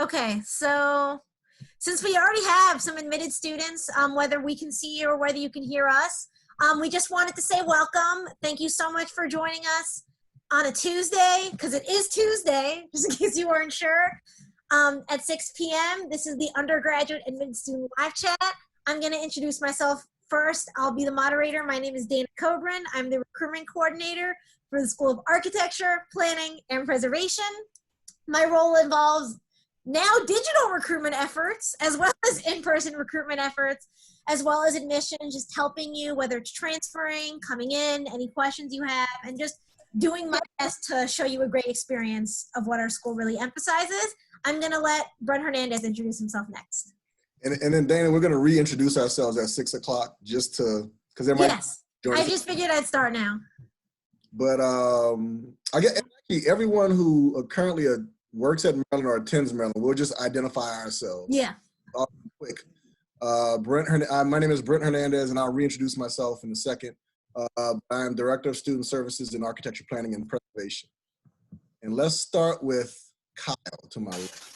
Okay, so since we already have some admitted students, whether we can see you or whether you can hear us, we just wanted to say welcome. Thank you so much for joining us on a Tuesday, because it is Tuesday, just in case you weren't sure, at 6 p.m. This is the Undergraduate Admitted Student Live Chat. I'm going to introduce myself first. I'll be the moderator. My name is Dana Cobran. I'm the recruitment coordinator for the School of Architecture, Planning, and Preservation. My role involves now digital recruitment efforts, as well as in-person recruitment efforts, as well as admissions, just helping you, whether it's transferring, coming in, any questions you have, and just doing my best to show you a great experience of what our school really emphasizes. I'm gonna let Brent Hernandez introduce himself next. And then Dana, we're gonna reintroduce ourselves at 6 o'clock, just to, because there might. Yes, I just figured I'd start now. But I guess everyone who currently works at Maryland or attends Maryland, we'll just identify ourselves. Yeah. Quick. My name is Brent Hernandez, and I'll reintroduce myself in a second. I'm Director of Student Services in Architecture, Planning, and Preservation. And let's start with Kyle to my left.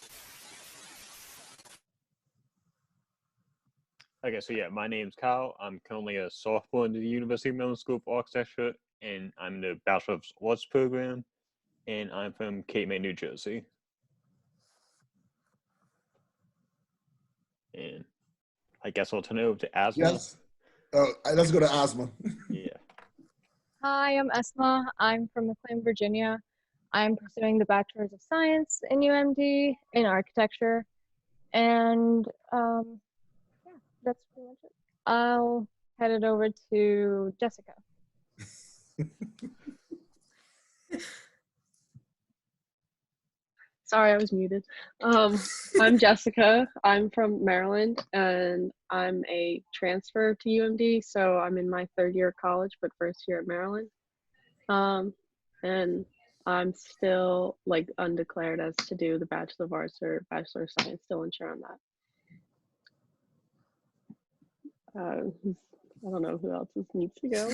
Okay, so yeah, my name's Kyle. I'm currently a sophomore in the University of Maryland School of Architecture, and I'm in the Bachelor of Arts program, and I'm from Cape May, New Jersey. And I guess I'll turn it over to Asma. Yes. Let's go to Asma. Yeah. Hi, I'm Esma. I'm from McLean, Virginia. I'm pursuing the Bachelor's of Science in UMD in Architecture. And yeah, that's pretty much it. I'll head it over to Jessica. Sorry, I was muted. I'm Jessica. I'm from Maryland, and I'm a transfer to UMD, so I'm in my third year of college, but first year at Maryland. And I'm still like undeclared as to do the Bachelor of Arts or Bachelor of Science, still unsure on that. I don't know who else needs to go.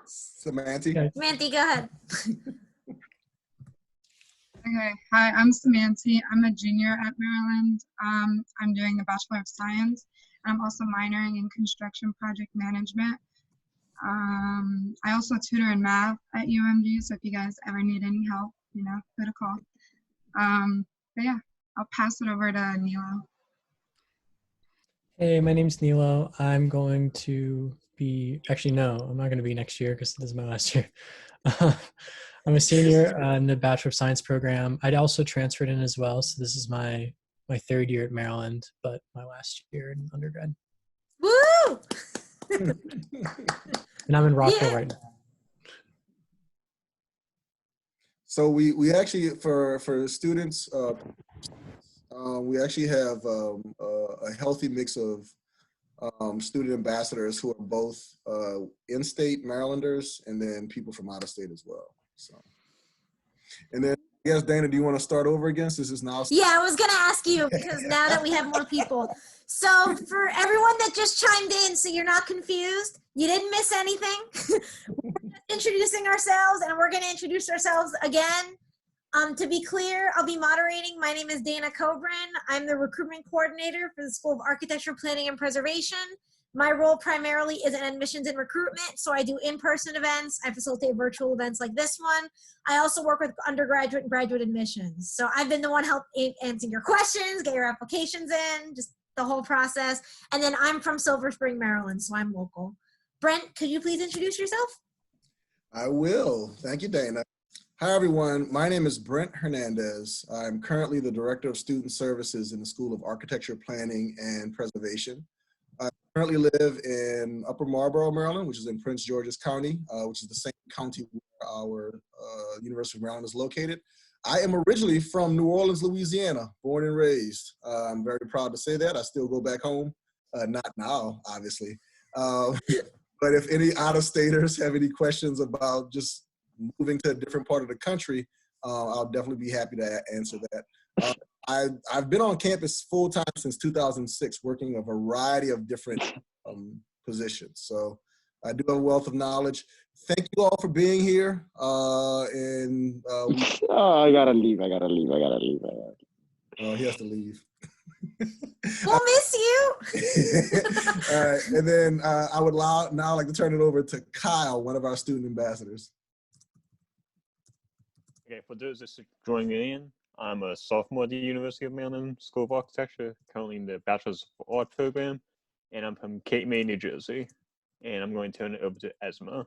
Samantha. Samantha, go ahead. Okay, hi, I'm Samantha. I'm a junior at Maryland. I'm doing the Bachelor of Science. I'm also minoring in construction project management. I also tutor in math at UMD, so if you guys ever need any help, you know, put a call. But yeah, I'll pass it over to Nilo. Hey, my name's Nilo. I'm going to be, actually no, I'm not going to be next year because this is my last year. I'm a senior in the Bachelor of Science program. I'd also transferred in as well, so this is my third year at Maryland, but my last year in undergrad. Woo! And I'm in Rockville right now. So we actually, for students, we actually have a healthy mix of student ambassadors who are both in-state Marylanders and then people from out of state as well. So, and then I guess, Dana, do you want to start over again since it's now? Yeah, I was going to ask you because now that we have more people. So for everyone that just chimed in, so you're not confused, you didn't miss anything. We're introducing ourselves, and we're going to introduce ourselves again. To be clear, I'll be moderating. My name is Dana Cobran. I'm the recruitment coordinator for the School of Architecture, Planning, and Preservation. My role primarily is in admissions and recruitment, so I do in-person events. I facilitate virtual events like this one. I also work with undergraduate and graduate admissions. So I've been the one helping answer your questions, get your applications in, just the whole process. And then I'm from Silver Spring, Maryland, so I'm local. Brent, could you please introduce yourself? I will. Thank you, Dana. Hi, everyone. My name is Brent Hernandez. I'm currently the Director of Student Services in the School of Architecture, Planning, and Preservation. I currently live in Upper Marlboro, Maryland, which is in Prince George's County, which is the same county where our University of Maryland is located. I am originally from New Orleans, Louisiana, born and raised. I'm very proud to say that. I still go back home, not now, obviously. But if any out-of-staters have any questions about just moving to a different part of the country, I'll definitely be happy to answer that. I've been on campus full-time since 2006, working a variety of different positions. So I do have a wealth of knowledge. Thank you all for being here. Oh, I gotta leave. He has to leave. We'll miss you. All right, and then I would now like to turn it over to Kyle, one of our student ambassadors. Okay, for those just joining in, I'm a sophomore at the University of Maryland School of Architecture, currently in the Bachelor's of Art program, and I'm from Cape May, New Jersey. And I'm going to turn it over to Esma.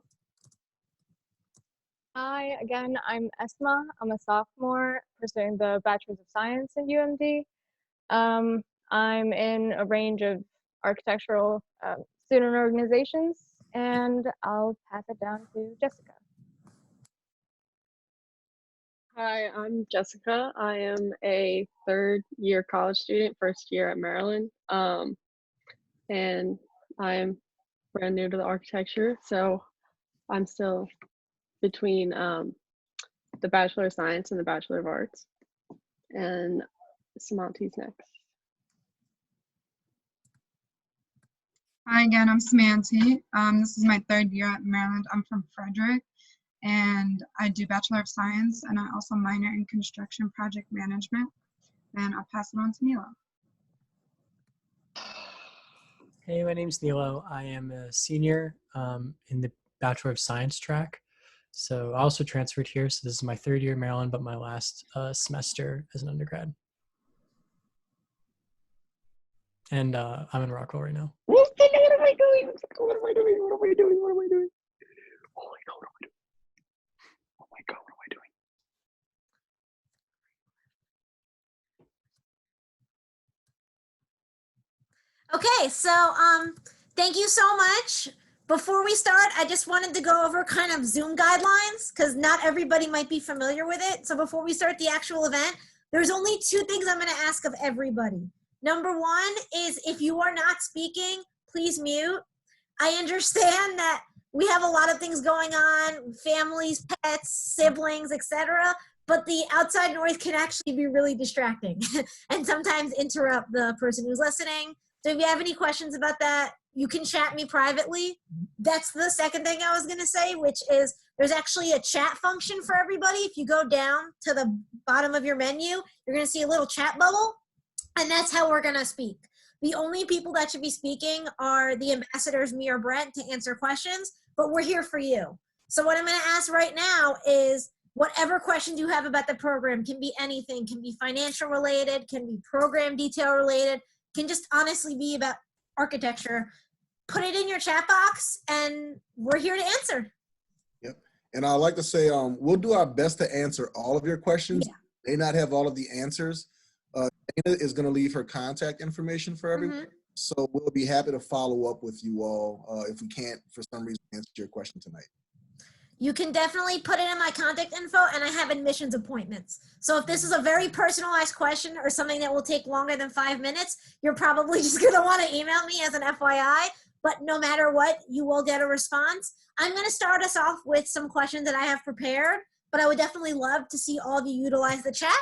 Hi, again, I'm Esma. I'm a sophomore pursuing the Bachelor's of Science at UMD. I'm in a range of architectural student organizations, and I'll pass it down to Jessica. Hi, I'm Jessica. I am a third-year college student, first year at Maryland, and I'm brand new to the architecture, so I'm still between the Bachelor of Science and the Bachelor of Arts, and Samanti's next. Hi again, I'm Samanti. This is my third year at Maryland. I'm from Frederick, and I do Bachelor of Science, and I also minor in Construction Project Management. And I'll pass it on to Nilo. Hey, my name's Nilo. I am a senior in the Bachelor of Science track. So I also transferred here. So this is my third year at Maryland, but my last semester as an undergrad. And I'm in Rockwell right now. What am I doing? What am I doing? What am I doing? What am I doing? Oh my God, what am I doing? Oh my God, what am I doing? Okay, so thank you so much. Before we start, I just wanted to go over kind of Zoom guidelines because not everybody might be familiar with it. So before we start the actual event, there's only two things I'm going to ask of everybody. Number one is if you are not speaking, please mute. I understand that we have a lot of things going on, families, pets, siblings, etc. But the outside noise can actually be really distracting and sometimes interrupt the person who's listening. So if you have any questions about that, you can chat me privately. That's the second thing I was going to say, which is there's actually a chat function for everybody. If you go down to the bottom of your menu, you're going to see a little chat bubble, and that's how we're going to speak. The only people that should be speaking are the ambassadors, me or Brent, to answer questions, but we're here for you. So what I'm going to ask right now is whatever questions you have about the program, can be anything, can be financial related, can be program detail related, can just honestly be about architecture. Put it in your chat box and we're here to answer. Yep. And I'd like to say we'll do our best to answer all of your questions. Yeah. May not have all of the answers. Dana is going to leave her contact information for everyone. So we'll be happy to follow up with you all if we can't, for some reason, answer your question tonight. You can definitely put it in my contact info, and I have admissions appointments. So if this is a very personalized question or something that will take longer than 5 minutes, you're probably just going to want to email me as an FYI. But no matter what, you will get a response. I'm going to start us off with some questions that I have prepared, but I would definitely love to see all of you utilize the chat.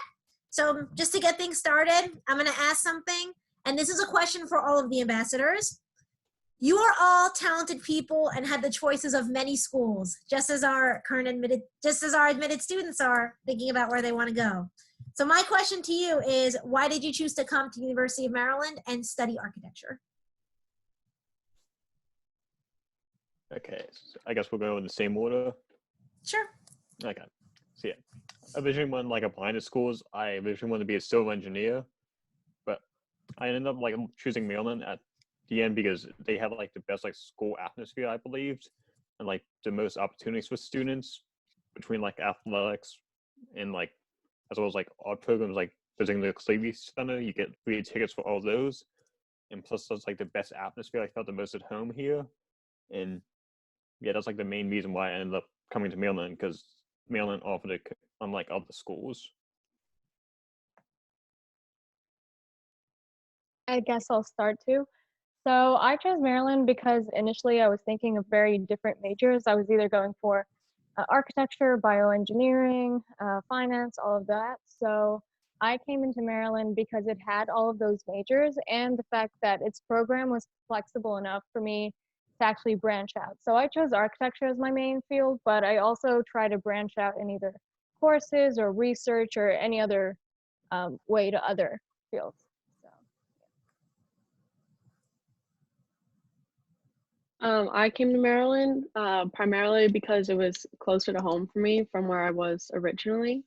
So just to get things started, I'm going to ask something, and this is a question for all of the ambassadors. You are all talented people and have the choices of many schools, just as our admitted students are thinking about where they want to go. So my question to you is, why did you choose to come to University of Maryland and study architecture? Okay, so I guess we'll go in the same order. Sure. Okay, so yeah. Originally when applying to schools, I originally wanted to be a civil engineer, but I ended up choosing Maryland at the end because they have the best school atmosphere, I believed, and the most opportunities for students between athletics and as well as art programs visiting the Cleavey Center. You get free tickets for all those, and plus that's the best atmosphere. I felt the most at home here, and yeah, that's the main reason why I ended up coming to Maryland, because Maryland offered it unlike other schools. I guess I'll start too. So I chose Maryland because initially I was thinking of very different majors. I was either going for architecture, bioengineering, finance, all of that. So I came into Maryland because it had all of those majors and the fact that its program was flexible enough for me to actually branch out. So I chose architecture as my main field, but I also try to branch out in either courses or research or any other way to other fields. I came to Maryland primarily because it was closer to home for me from where I was originally,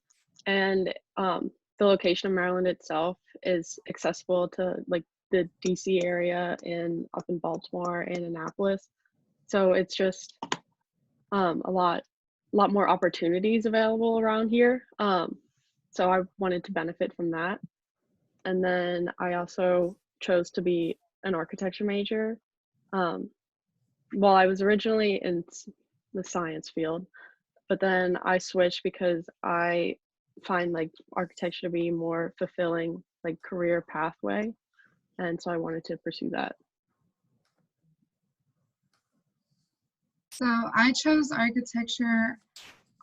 and the location of Maryland itself is accessible to like the DC area and up in Baltimore and Annapolis. So it's just a lot more opportunities available around here. So I wanted to benefit from that. And then I also chose to be an architecture major. Well, I was originally in the science field, but then I switched because I find like architecture to be more fulfilling like career pathway, and so I wanted to pursue that. So I chose architecture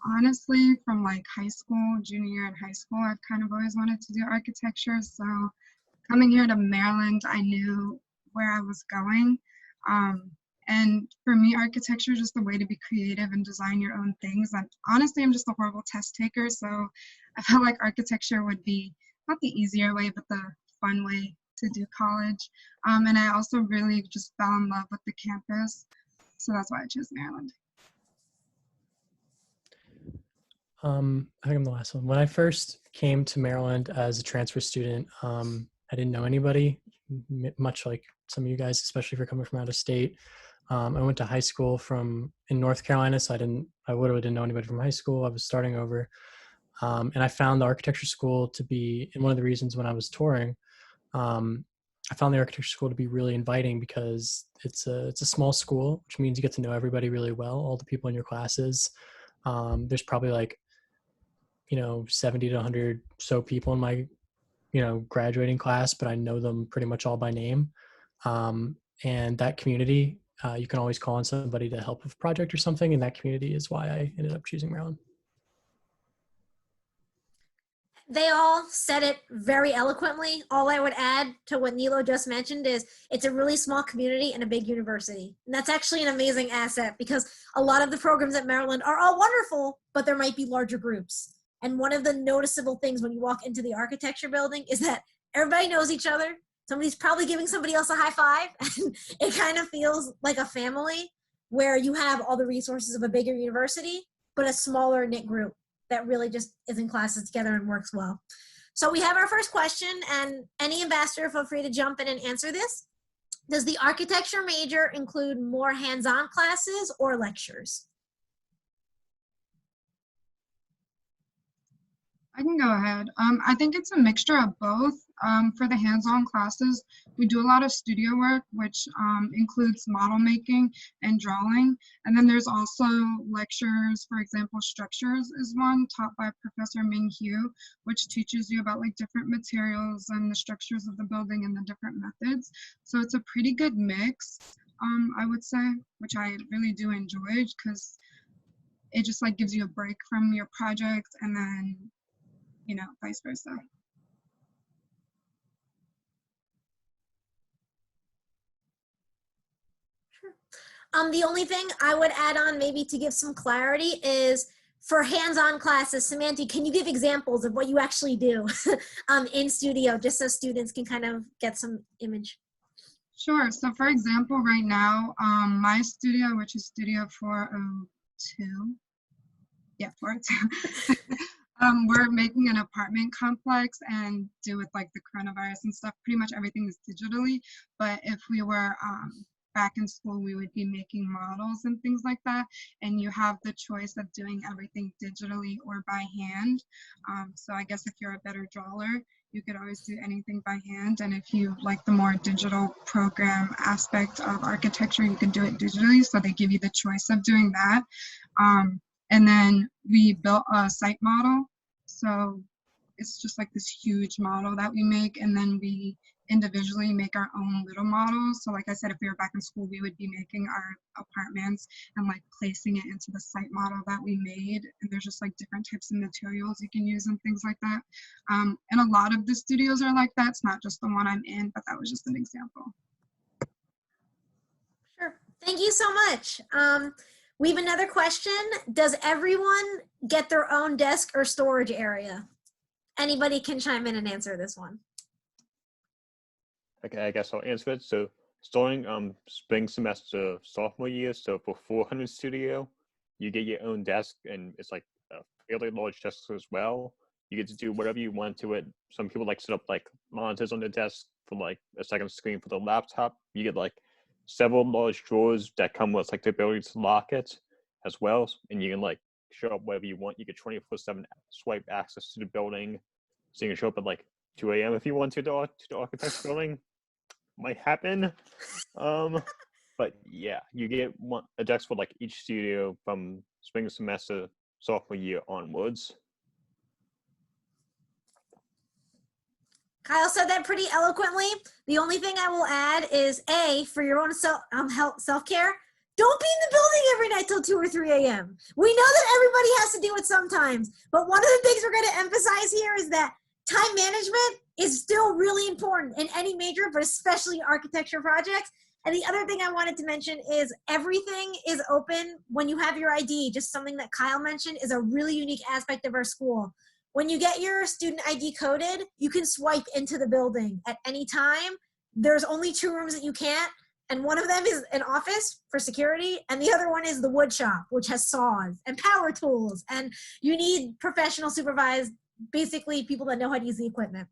honestly from like high school, junior year in high school. I've kind of always wanted to do architecture. So coming here to Maryland, I knew where I was going. And for me, architecture is just a way to be creative and design your own things. And honestly, I'm just a horrible test taker. So I felt like architecture would be not the easier way, but the fun way to do college. And I also really just fell in love with the campus. So that's why I chose Maryland. I think I'm the last one. When I first came to Maryland as a transfer student, I didn't know anybody, much like some of you guys, especially for coming from out of state. I went to high school in North Carolina, so I literally didn't know anybody from high school. I was starting over. And I found the architecture school to be, and one of the reasons when I was touring, I found the architecture school to be really inviting because it's a small school, which means you get to know everybody really well, all the people in your classes. There's probably like, 70 to 100 so people in my, graduating class, but I know them pretty much all by name. And that community, you can always call on somebody to help with a project or something. And that community is why I ended up choosing Maryland. They all said it very eloquently. All I would add to what Nilo just mentioned is it's a really small community and a big university. And that's actually an amazing asset because a lot of the programs at Maryland are all wonderful, but there might be larger groups. And one of the noticeable things when you walk into the architecture building is that everybody knows each other. Somebody's probably giving somebody else a high five. And it kind of feels like a family where you have all the resources of a bigger university, but a smaller knit group that really just is in classes together and works well. So we have our first question, and any ambassador, feel free to jump in and answer this. Does the architecture major include more hands-on classes or lectures? I can go ahead. I think it's a mixture of both. For the hands-on classes, we do a lot of studio work, which includes model making and drawing. And then there's also lectures, for example, structures is one taught by Professor Ming Hu, which teaches you about like different materials and the structures of the building and the different methods. So it's a pretty good mix, I would say, which I really do enjoy because it just like gives you a break from your project and then vice versa. Sure. The only thing I would add on maybe to give some clarity is for hands-on classes, Samantha, can you give examples of what you actually do in studio, just so students can kind of get some image? Sure. So for example, right now, my studio, which is Studio 402, yeah, 402, we're making an apartment complex, and due with like the coronavirus and stuff, pretty much everything is digitally. But if we were back in school, we would be making models and things like that. And you have the choice of doing everything digitally or by hand. So I guess if you're a better drawer, you could always do anything by hand. And if you like the more digital program aspect of architecture, you can do it digitally. So they give you the choice of doing that. And then we built a site model. So it's just like this huge model that we make. And then we individually make our own little models. So like I said, if we were back in school, we would be making our apartments and like placing it into the site model that we made. And there's just like different types of materials you can use and things like that. And a lot of the studios are like that. It's not just the one I'm in, but that was just an example. Sure. Thank you so much. We have another question. Does everyone get their own desk or storage area? anybody can chime in and answer this one. Okay, I guess I'll answer it. So starting spring semester sophomore year, so for 400 studio, you get your own desk, and it's like a fairly large desk as well. You get to do whatever you want to it. Some people like set up like monitors on the desk for like a second screen for the laptop. You get like several large drawers that come with like the ability to lock it as well, and you can like show up wherever you want. You get 24/7 swipe access to the building, so you can show up at like 2 a.m. if you want to the architect's building. Might happen. But yeah, you get a desk for like each studio from spring semester sophomore year onwards. Kyle said that pretty eloquently. The only thing I will add is for your own self-care, don't be in the building every night till 2 or 3 a.m. We know that everybody has to do it sometimes, but one of the things we're going to emphasize here is that time management is still really important in any major, but especially architecture projects. And the other thing I wanted to mention is everything is open when you have your ID. Just something that Kyle mentioned is a really unique aspect of our school. When you get your student ID coded, you can swipe into the building at any time. There's only 2 rooms that you can't, and one of them is an office for security, and the other one is the wood shop, which has saws and power tools, and you need professional supervised, basically people that know how to use the equipment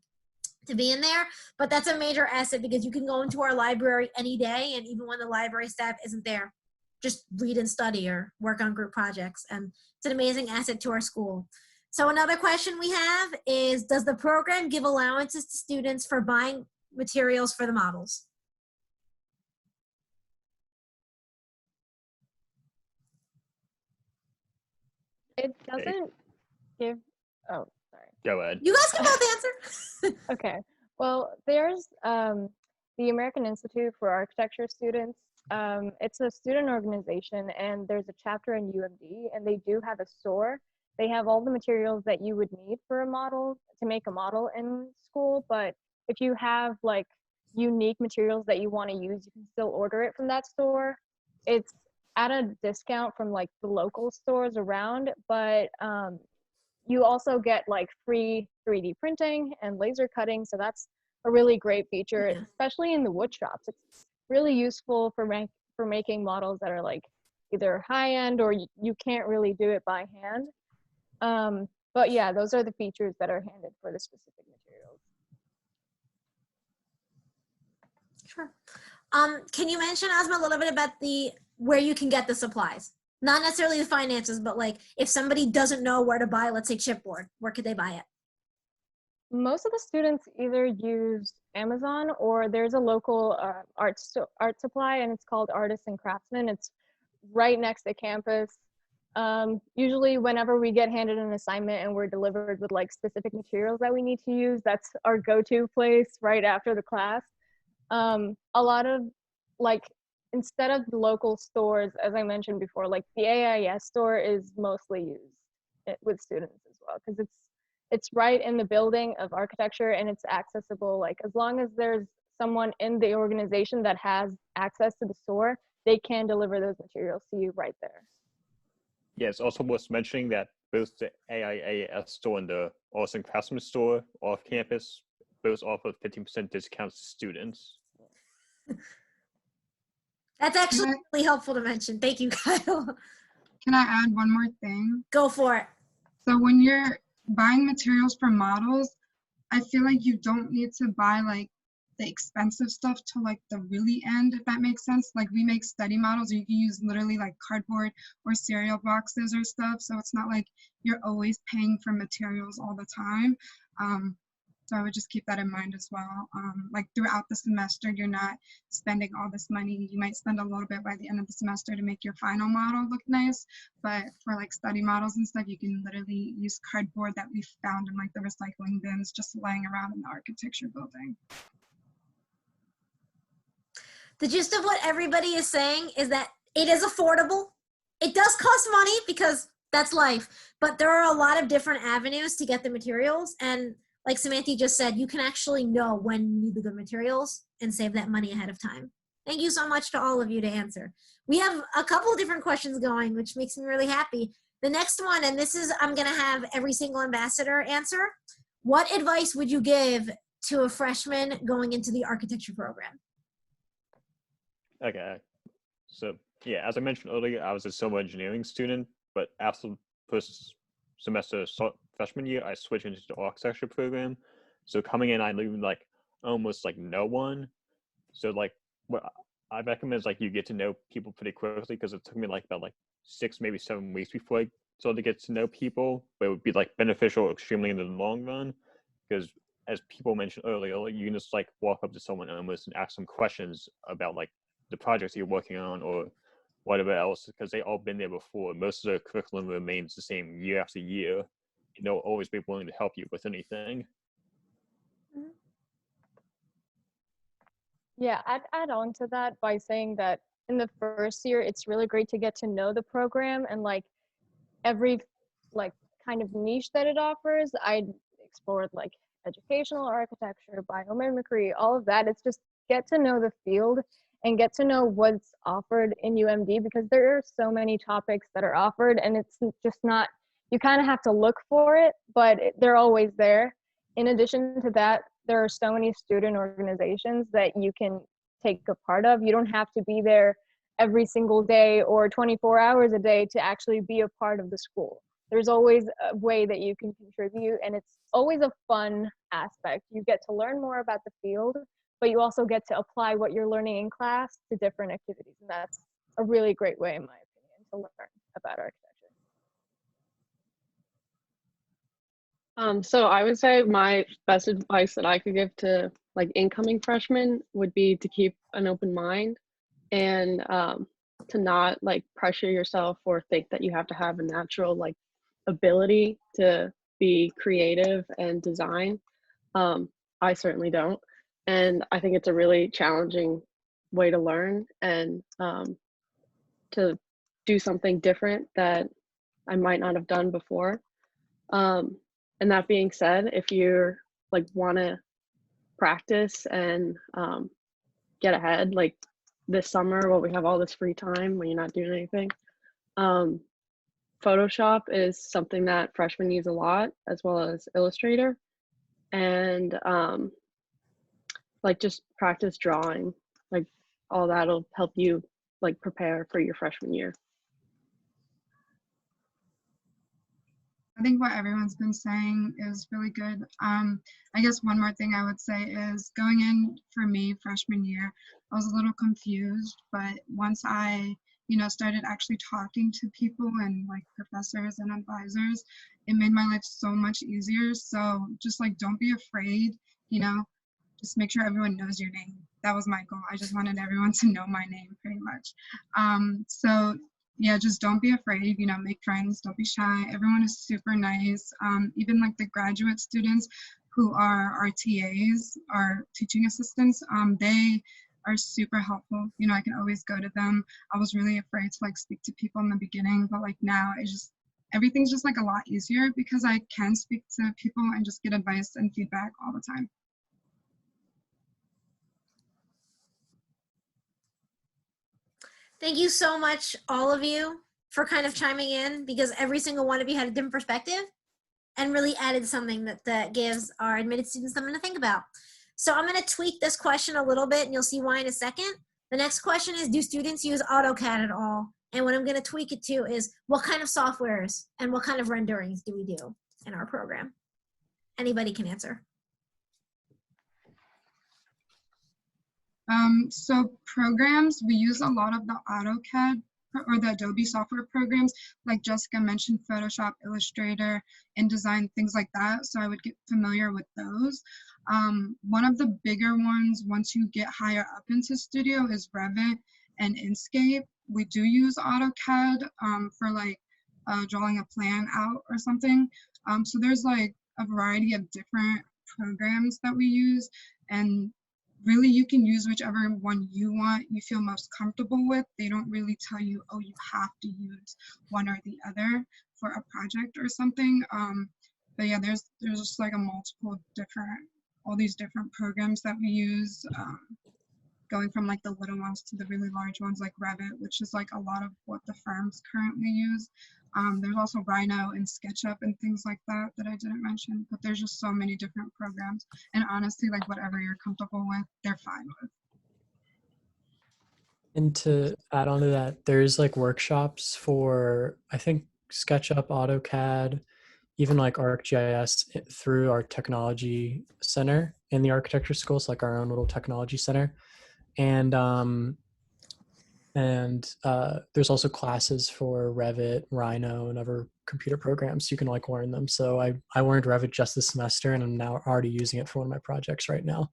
to be in there. But that's a major asset because you can go into our library any day, and even when the library staff isn't there, just read and study or work on group projects, and it's an amazing asset to our school. So another question we have is, does the program give allowances to students for buying materials for the models? It doesn't give, oh, sorry. Go ahead. You guys can both answer. Okay. Well, there's the American Institute for Architecture Students. It's a student organization, and there's a chapter in UMD, and they do have a store. They have all the materials that you would need for a model, to make a model in school, but if you have like unique materials that you want to use, you can still order it from that store. It's at a discount from like the local stores around, but you also get like free 3D printing and laser cutting, so that's a really great feature, especially in the wood shops. It's really useful for making models that are like either high end or you can't really do it by hand. But yeah, those are the features that are handed for the specific materials. Sure. Can you mention, Asma, a little bit about where you can get the supplies? Not necessarily the finances, but like if somebody doesn't know where to buy, let's say chipboard, where could they buy it? Most of the students either use Amazon, or there's a local art supply, and it's called Artists and Craftsmen. It's right next to campus. Usually whenever we get handed an assignment and we're delivered with like specific materials that we need to use, that's our go-to place right after the class. A lot of like, instead of the local stores, as I mentioned before, like the AIS store is mostly used with students as well, because it's right in the building of architecture, and it's accessible. Like as long as there's someone in the organization that has access to the store, they can deliver those materials to you right there. Yeah, it's also worth mentioning that both the AIAS store and the Arts and Craftsman store off campus both offer 15% discounts to students. That's actually really helpful to mention. Thank you, Kyle. Can I add one more thing? Go for it. So when you're buying materials for models, I feel like you don't need to buy like the expensive stuff to like the really end, if that makes sense. Like we make study models, or you can use literally like cardboard or cereal boxes or stuff. So it's not like you're always paying for materials all the time. So I would just keep that in mind as well. Like throughout the semester, you're not spending all this money. You might spend a little bit by the end of the semester to make your final model look nice, but for like study models and stuff, you can literally use cardboard that we found in like the recycling bins just lying around in the architecture building. The gist of what everybody is saying is that it is affordable. It does cost money because that's life, but there are a lot of different avenues to get the materials. And like Samantha just said, you can actually know when you need the good materials and save that money ahead of time. Thank you so much to all of you to answer. We have a couple of different questions going, which makes me really happy. The next one, and this is, I'm gonna have every single ambassador answer. what advice would you give to a freshman going into the architecture program? Okay. So yeah, as I mentioned earlier, I was a civil engineering student, but after the first semester freshman year, I switched into the architecture program. So coming in, I knew like almost like no one. So like what I recommend is like you get to know people pretty quickly, because it took me like about like 6, maybe 7 weeks before I started to get to know people, but it would be like beneficial extremely in the long run, because as people mentioned earlier, like, you can just like walk up to someone almost and ask them questions about like the projects you're working on or whatever else, because they all been there before. Most of the curriculum remains the same year after year, and they'll always be willing to help you with anything. Yeah, I'd add on to that by saying that in the first year, it's really great to get to know the program and like every like kind of niche that it offers. I explored like educational architecture, biomimicry, all of that. It's just get to know the field and get to know what's offered in UMD, because there are so many topics that are offered and it's just not, you kind of have to look for it, but they're always there. In addition to that, there are so many student organizations that you can take a part of. You don't have to be there every single day or 24 hours a day to actually be a part of the school. There's always a way that you can contribute, and it's always a fun aspect. You get to learn more about the field, but you also get to apply what you're learning in class to different activities, and that's a really great way, in my opinion, to learn about architecture. So I would say my best advice that I could give to like incoming freshmen would be to keep an open mind and to not like pressure yourself or think that you have to have a natural like ability to be creative and design. I certainly don't. And I think it's a really challenging way to learn and to do something different that I might not have done before. And that being said, if you're like want to practice and get ahead, like this summer while we have all this free time when you're not doing anything, Photoshop is something that freshmen use a lot, as well as Illustrator, and like just practice drawing, like all that'll help you like prepare for your freshman year. I think what everyone's been saying is really good. I guess one more thing I would say is going in for me freshman year, I was a little confused, but once I, started actually talking to people and like professors and advisors, it made my life so much easier. So just like, don't be afraid, just make sure everyone knows your name. That was my goal. I just wanted everyone to know my name pretty much. So yeah, just don't be afraid, make friends, don't be shy. Everyone is super nice. Even like the graduate students who are our TAs, our teaching assistants, they are super helpful. I can always go to them. I was really afraid to like speak to people in the beginning, but like now everything's just like a lot easier because I can speak to people and just get advice and feedback all the time. Thank you so much, all of you, for kind of chiming in, because every single one of you had a different perspective and really added something that gives our admitted students something to think about. So I'm going to tweak this question a little bit, and you'll see why in a second. The next question is, do students use Autocad at all? And what I'm going to tweak it to is, what kind of softwares and what kind of renderings do we do in our program? Anybody can answer. So programs, we use a lot of the Autocad or the Adobe software programs, like Jessica mentioned, Photoshop, Illustrator, InDesign, things like that. So I would get familiar with those. One of the bigger ones, once you get higher up into Studio, is Revit and Inkscape. We do use AutoCAD for like drawing a plan out or something. So there's like a variety of different programs that we use, and really you can use whichever one you want, you feel most comfortable with. They don't really tell you, oh, you have to use one or the other for a project or something. But yeah, there's just like all these different programs that we use. going from like the little ones to the really large ones like Revit, which is like a lot of what the firms currently use. There's also Rhino and SketchUp and things like that that I didn't mention, but there's just so many different programs. And honestly, like whatever you're comfortable with, they're fine with. And to add on to that, there's like workshops for, I think, SketchUp, AutoCAD, even like ArcGIS through our technology center in the architecture school. So like our own little technology center. And there's also classes for Revit, Rhino, and other computer programs. You can like learn them. So I learned Revit just this semester, and I'm now already using it for one of my projects right now.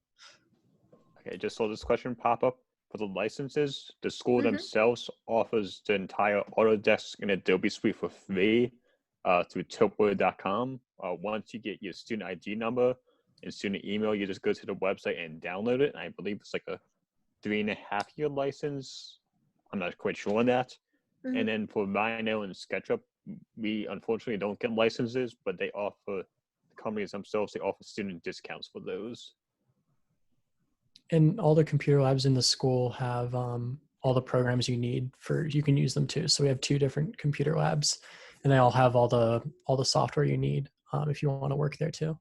Okay, just saw this question pop up. For the licenses, the school Mhm. themselves offers the entire Autodesk and Adobe suite for free through tiltwood.com. Once you get your student ID number and student email, you just go to the website and download it. And I believe it's like a 3.5-year license. I'm not quite sure on that. Mhm. And then for Rhino and SketchUp, we unfortunately don't get licenses, but they offer, the companies themselves, they offer student discounts for those. And all the computer labs in the school have all the programs you need you can use them too. So we have 2 different computer labs, and they all have all the software you need if you want to work there too.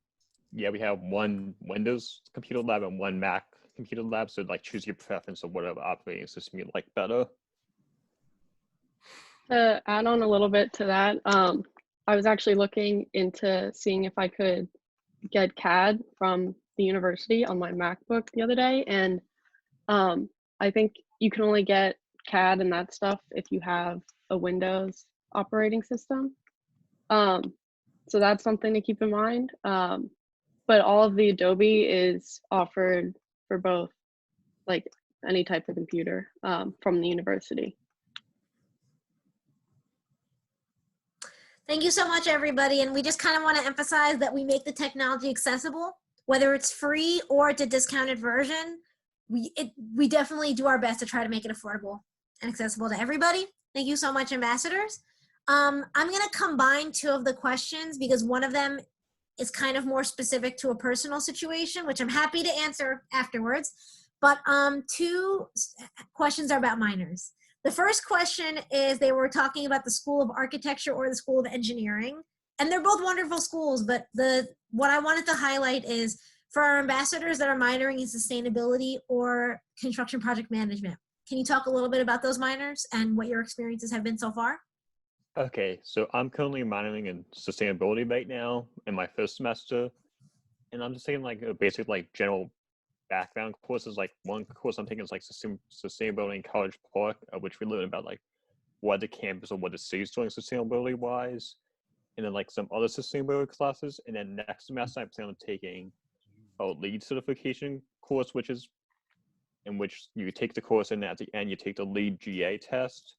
Yeah, we have one Windows computer lab and one Mac computer lab. So like choose your preference of whatever operating system you like better. To add on a little bit to that, I was actually looking into seeing if I could get CAD from the university on my MacBook the other day, and I think you can only get CAD and that stuff if you have a Windows operating system. So that's something to keep in mind. But all of the Adobe is offered for both, like any type of computer from the university. Thank you so much, everybody. And we just kind of want to emphasize that we make the technology accessible, whether it's free or it's a discounted version. We definitely do our best to try to make it affordable and accessible to everybody. Thank you so much, ambassadors. I'm going to combine 2 of the questions because one of them is kind of more specific to a personal situation, which I'm happy to answer afterwards. But 2 questions are about minors. The first question is they were talking about the School of Architecture or the School of Engineering, and they're both wonderful schools, but what I wanted to highlight is for our ambassadors that are minoring in sustainability or construction project management. Can you talk a little bit about those minors and what your experiences have been so far? Okay, so I'm currently minoring in sustainability right now in my first semester, and I'm just taking like a basic like general background courses. Like one course I'm taking is like sustainability in College Park, which we learn about like what the campus or what the city's doing sustainability wise, and then like some other sustainability classes. And then next semester I'm planning on taking a lead certification course, which is in which you take the course and at the end you take the lead GA test.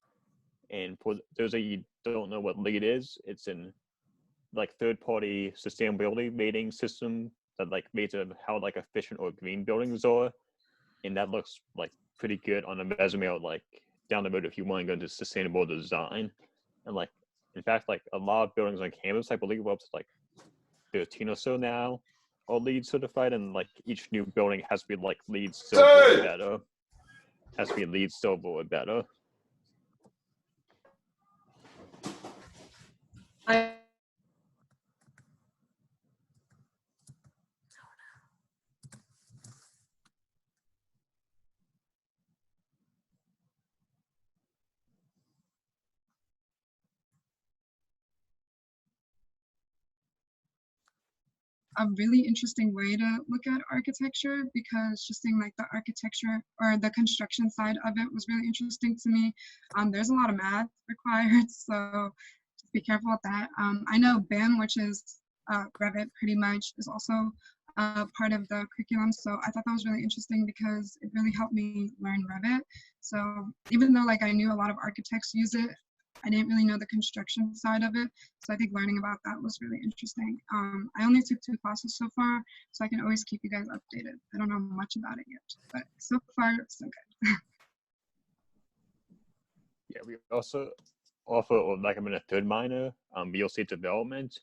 And for those of you who don't know what LEED is, it's in like third-party sustainability rating system that like rates of how like efficient or green buildings are, and that looks like pretty good on a resume or like down the road if you want to go into sustainable design. And like in fact, like a lot of buildings on campus, I believe up to like 13 or so now are LEED certified, and like each new building has to be like LEED silver or better. Has to be LEED silver or better. A really interesting way to look at architecture, because just seeing like the architecture or the construction side of it was really interesting to me. There's a lot of math required, so just be careful with that. I know BIM, which is Revit pretty much, is also part of the curriculum, so I thought that was really interesting because it really helped me learn Revit. So even though like I knew a lot of architects use it, I didn't really know the construction side of it. So I think learning about that was really interesting. I only took 2 classes so far, so I can always keep you guys updated. I don't know much about it yet, but so far, so good. Yeah, we also offer or recommend a third minor, real estate development.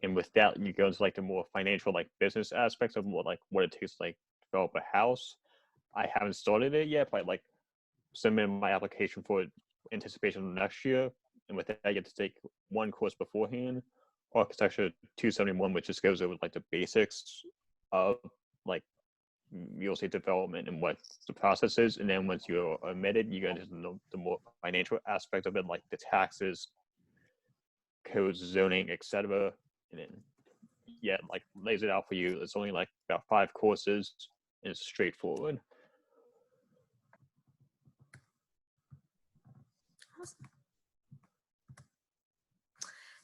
And with that, you go into like the more financial, like business aspects of what it takes to like develop a house. I haven't started it yet, but like submitted my application for anticipation of next year. And with that, I get to take one course beforehand, Architecture 271, which just goes over like the basics of like real estate development and what the process is. And then once you're admitted, you get into the more financial aspect of it, like the taxes, codes, zoning, etc. And then yeah, like lays it out for you. It's only like about 5 courses and it's straightforward.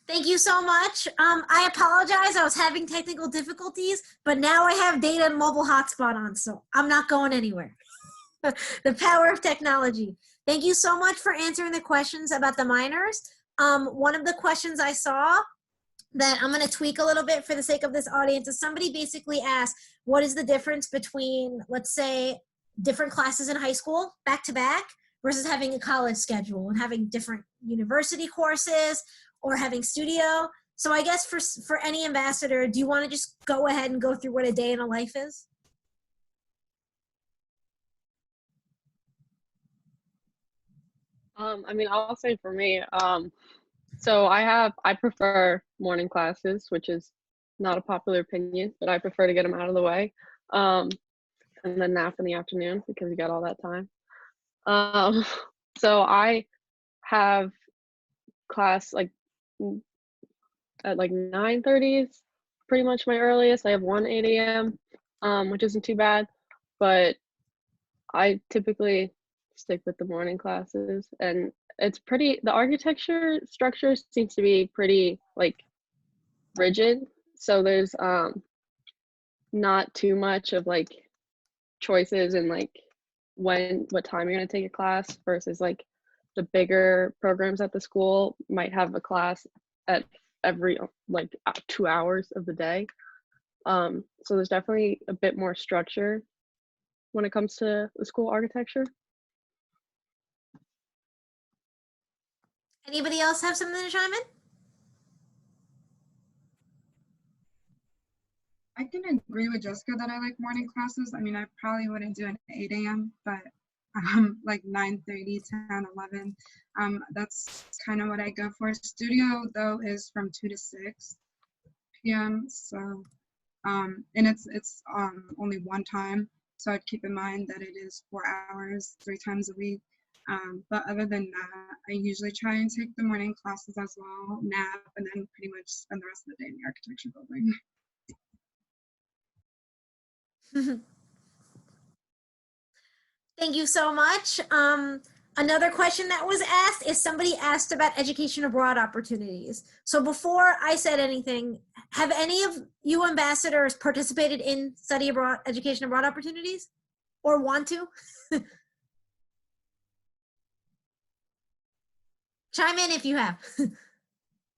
Thank you so much. I apologize. I was having technical difficulties, but now I have data and mobile hotspot on, so I'm not going anywhere. The power of technology. Thank you so much for answering the questions about the minors. One of the questions I saw that I'm going to tweak a little bit for the sake of this audience is somebody basically asked, what is the difference between, let's say, different classes in high school back to back versus having a college schedule and having different university courses or having studio? So I guess for any ambassador, do you want to just go ahead and go through what a day in a life is? I mean, I'll say for me, so I prefer morning classes, which is not a popular opinion, but I prefer to get them out of the way. And then nap in the afternoon because you got all that time. So I have class like at like 9:30 is pretty much my earliest. I have one 8 a.m., which isn't too bad, but I typically stick with the morning classes, and it's pretty, the architecture structure seems to be pretty like rigid, so there's not too much of like choices and like what time you're going to take a class versus like the bigger programs at the school might have a class at every like 2 hours of the day. So there's definitely a bit more structure when it comes to the school architecture. Anybody else have something to chime in? I can agree with Jessica that I like morning classes. I mean, I probably wouldn't do an 8 a.m., but like 9:30, 10, 11. That's kind of what I go for. Studio, though, is from 2 to 6 p.m. So, and it's only one time. So I'd keep in mind that it is 4 hours, 3 times a week. But other than that, I usually try and take the morning classes as well, nap, and then pretty much spend the rest of the day in the architecture building. Thank you so much. Another question that was asked is somebody asked about education abroad opportunities. So before I said anything, have any of you ambassadors participated in study abroad, education abroad opportunities or want to? Chime in if you have.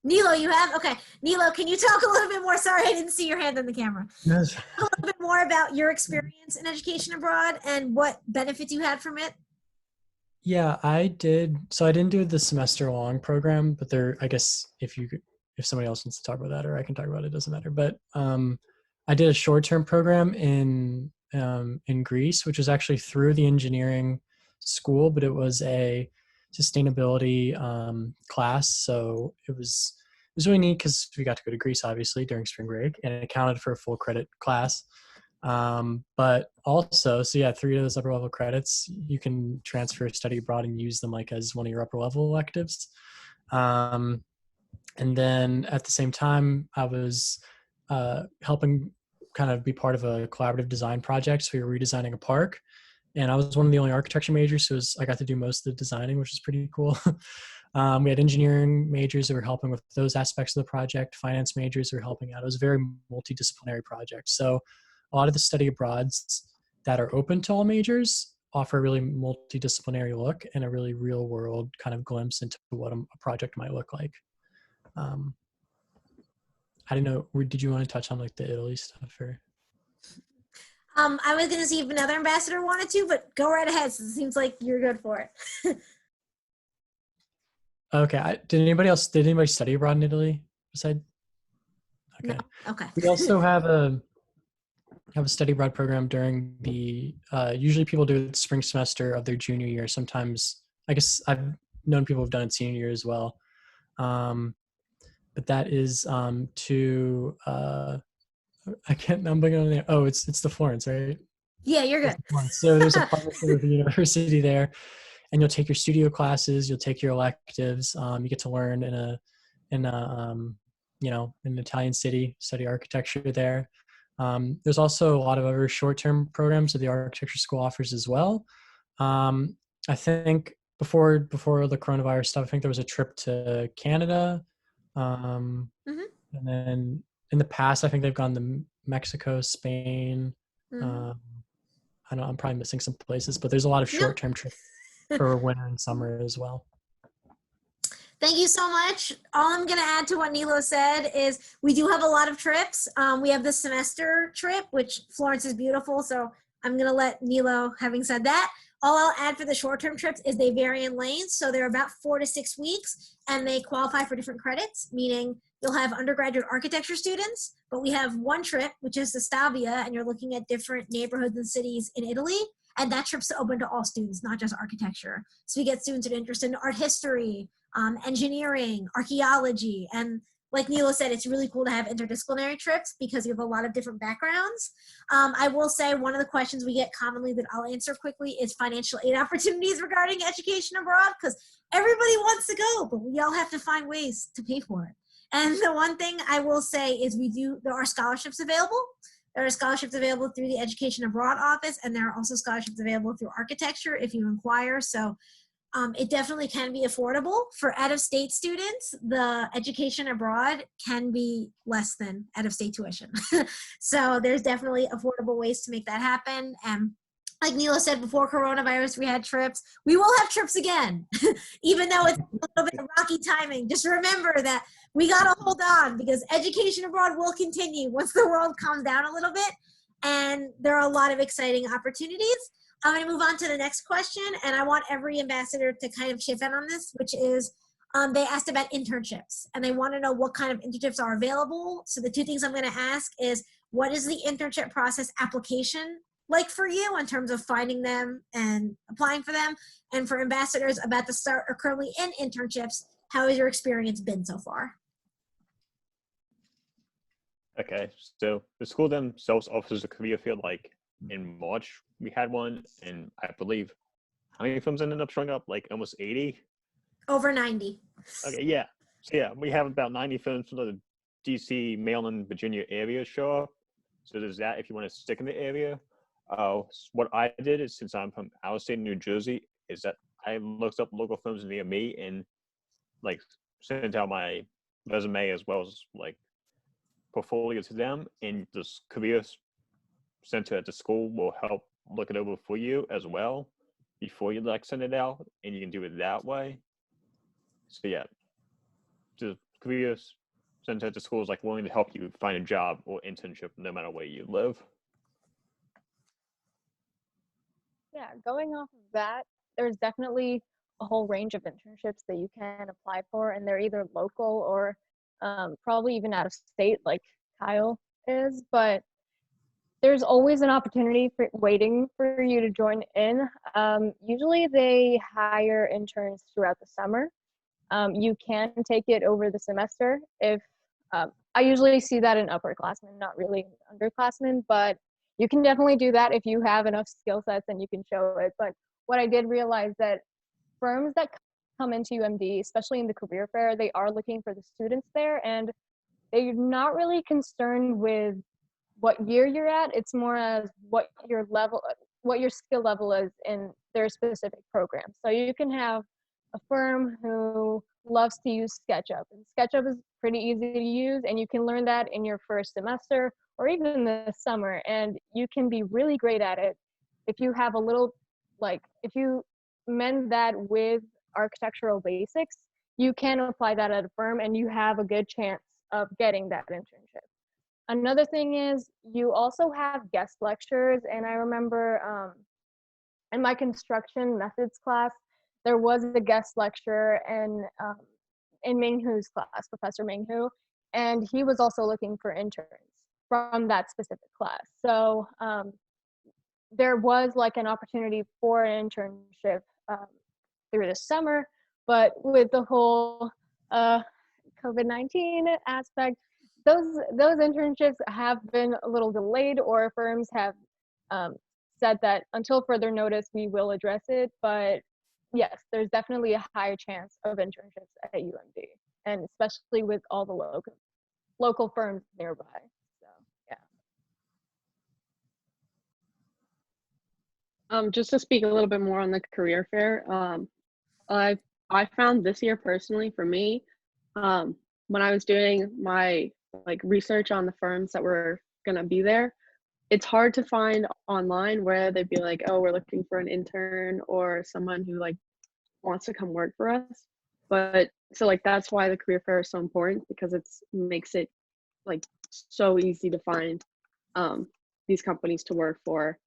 Nilo, you have? Okay. Nilo, can you talk a little bit more? Sorry, I didn't see your hand on the camera. Yes. Talk a little bit more about your experience in education abroad and what benefits you had from it. Yeah, I did. So I didn't do the semester long program, but there, I guess if somebody else wants to talk about that, or I can talk about it, doesn't matter. But I did a short-term program in Greece, which was actually through the engineering school, but it was a sustainability class. So it was really neat because we got to go to Greece, obviously, during spring break, and it accounted for a full credit class. But also, so yeah, 3 of those upper level credits, you can transfer study abroad and use them like as one of your upper level electives. And then at the same time, I was helping kind of be part of a collaborative design project. So we were redesigning a park, and I was one of the only architecture majors, so I got to do most of the designing, which is pretty cool. We had engineering majors that were helping with those aspects of the project, finance majors who were helping out. It was a very multidisciplinary project. So a lot of the study abroads that are open to all majors offer a really multidisciplinary look and a really real world kind of glimpse into what a project might look like. I don't know, did you want to touch on like the Italy stuff or? I was going to see if another ambassador wanted to, but go right ahead. So it seems like you're good for it. Okay. Did anybody study abroad in Italy besides? Okay. No. Okay. We also have have a study abroad program during the, usually people do it the spring semester of their junior year. Sometimes, I guess I've known people who've done it senior year as well. But that is to, I can't, I'm blanking on the name. Oh, it's the Florence, right? Yeah, you're good. So there's a partnership with the university there, and you'll take your studio classes, you'll take your electives. You get to learn in an Italian city, study architecture there. There's also a lot of other short-term programs that the architecture school offers as well. I think before the coronavirus stuff, I think there was a trip to Canada, and then in the past, I think they've gone to Mexico, Spain. I know I'm probably missing some places, but there's a lot of short-term trips for winter and summer as well. Thank you so much. All I'm going to add to what Nilo said is we do have a lot of trips. We have the semester trip, which Florence is beautiful. So I'm going to let Nilo, having said that, all I'll add for the short-term trips is they vary in length. So they're about 4 to 6 weeks, and they qualify for different credits, meaning you'll have undergraduate architecture students, but we have one trip, which is to Stabia, and you're looking at different neighborhoods and cities in Italy. And that trip's open to all students, not just architecture. So we get students that are interested in art history, engineering, archaeology. And like Nilo said, it's really cool to have interdisciplinary trips because you have a lot of different backgrounds. I will say one of the questions we get commonly that I'll answer quickly is financial aid opportunities regarding education abroad, because everybody wants to go, but we all have to find ways to pay for it. And the one thing I will say is there are scholarships available. There are scholarships available through the Education Abroad office, and there are also scholarships available through architecture if you inquire. So it definitely can be affordable. For out-of-state students, the education abroad can be less than out-of-state tuition. So there's definitely affordable ways to make that happen. And like Nilo said, before coronavirus, we had trips. We will have trips again, even though it's a little bit of rocky timing. Just remember that we got to hold on because education abroad will continue once the world calms down a little bit. And there are a lot of exciting opportunities. I'm going to move on to the next question, and I want every ambassador to kind of chip in on this, which is they asked about internships, and they want to know what kind of internships are available. So the two things I'm going to ask is, what is the internship process application like for you in terms of finding them and applying for them? And for ambassadors about to start or currently in internships, how has your experience been so far? Okay, so the school themselves offers a career field. Like in March, we had one, and I believe, how many films ended up showing up? Like almost 80? Over 90. Okay, yeah. So yeah, we have about 90 films from the DC, Maryland, Virginia area show up. So there's that if you want to stick in the area. What I did is, since I'm from out of state New Jersey, is that I looked up local films near me and like sent out my resume as well as like portfolio to them, and this career center at the school will help look it over for you as well before you like send it out, and you can do it that way. So yeah, the career center at the school is like willing to help you find a job or internship no matter where you live. Yeah, going off of that, there's definitely a whole range of internships that you can apply for, and they're either local or probably even out of state, like Kyle is. But there's always an opportunity waiting for you to join in. Usually they hire interns throughout the summer. You can take it over the semester if I usually see that in upperclassmen, not really underclassmen, but you can definitely do that if you have enough skill sets and you can show it. But what I did realize that firms that come into UMD, especially in the career fair, they are looking for the students there, and they're not really concerned with what year you're at. It's more as what your skill level is in their specific program. So you can have a firm who loves to use SketchUp, and SketchUp is pretty easy to use, and you can learn that in your first semester or even in the summer, and you can be really great at it if you have a little, like, if you mend that with architectural basics, you can apply that at a firm and you have a good chance of getting that internship. Another thing is you also have guest lectures, and I remember in my construction methods class, there was a guest lecturer in Ming Hu's class, Professor Ming Hu, and he was also looking for interns. from that specific class. So there was like an opportunity for an internship through the summer, but with the whole COVID-19 aspect, those internships have been a little delayed, or firms have said that until further notice we will address it. But yes, there's definitely a higher chance of internships at UMD, and especially with all the local firms nearby. So yeah. Just to speak a little bit more on the career fair, I found this year personally for me, when I was doing my like research on the firms that were gonna be there, it's hard to find online where they'd be like, oh, we're looking for an intern or someone who like wants to come work for us. But so like that's why the career fair is so important, because it's makes it like so easy to find these companies to work for,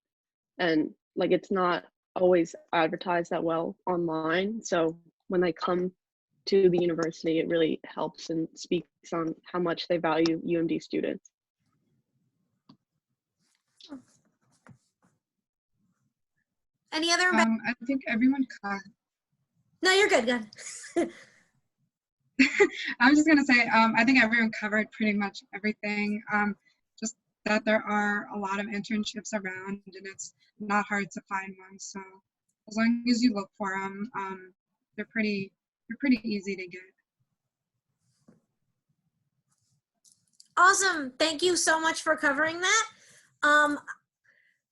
and like it's not always advertised that well online. So when they come to the university, it really helps and speaks on how much they value UMD students. Any other? I think everyone No, you're good. Good. I was just gonna say, I think everyone covered pretty much everything. Just that there are a lot of internships around, and it's not hard to find one. So as long as you look for them, they're pretty easy to get. Awesome. Thank you so much for covering that.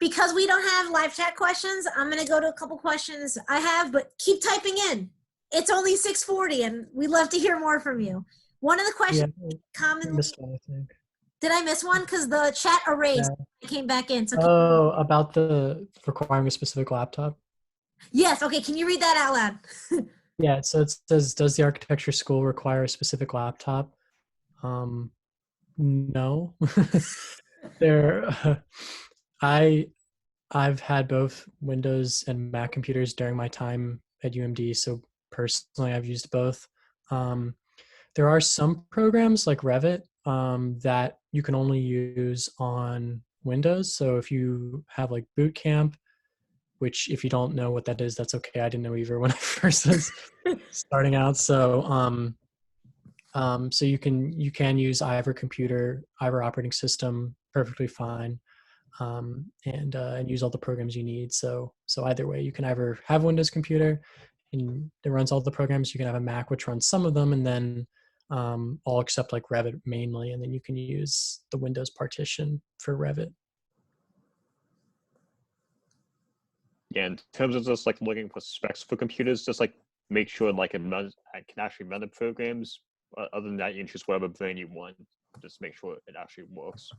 Because we don't have live chat questions, I'm going to go to a couple questions I have, but keep typing in. It's only 6:40 and we'd love to hear more from you. One of the questions commonly, missed one, I think. Did I miss one? Because the chat erased. I came back in. So about the requiring a specific laptop? Yes. Okay. Can you read that out loud? Yeah. So it says, does the architecture school require a specific laptop? No. I've had both Windows and Mac computers during my time at UMD, so personally I've used both. There are some programs like Revit that you can only use on Windows. So if you have like Boot Camp, which if you don't know what that is, that's okay. I didn't know either when I first was starting out. So so you can use either computer, either operating system perfectly fine, and use all the programs you need. So either way, you can either have a Windows computer and it runs all the programs. You can have a Mac which runs some of them, and then all except like Revit mainly, and then you can use the Windows partition for Revit. Yeah, in terms of just like looking for specs for computers, just like make sure like it can actually run the programs. Other than that, you can choose whatever brand you want. Just make sure it actually works.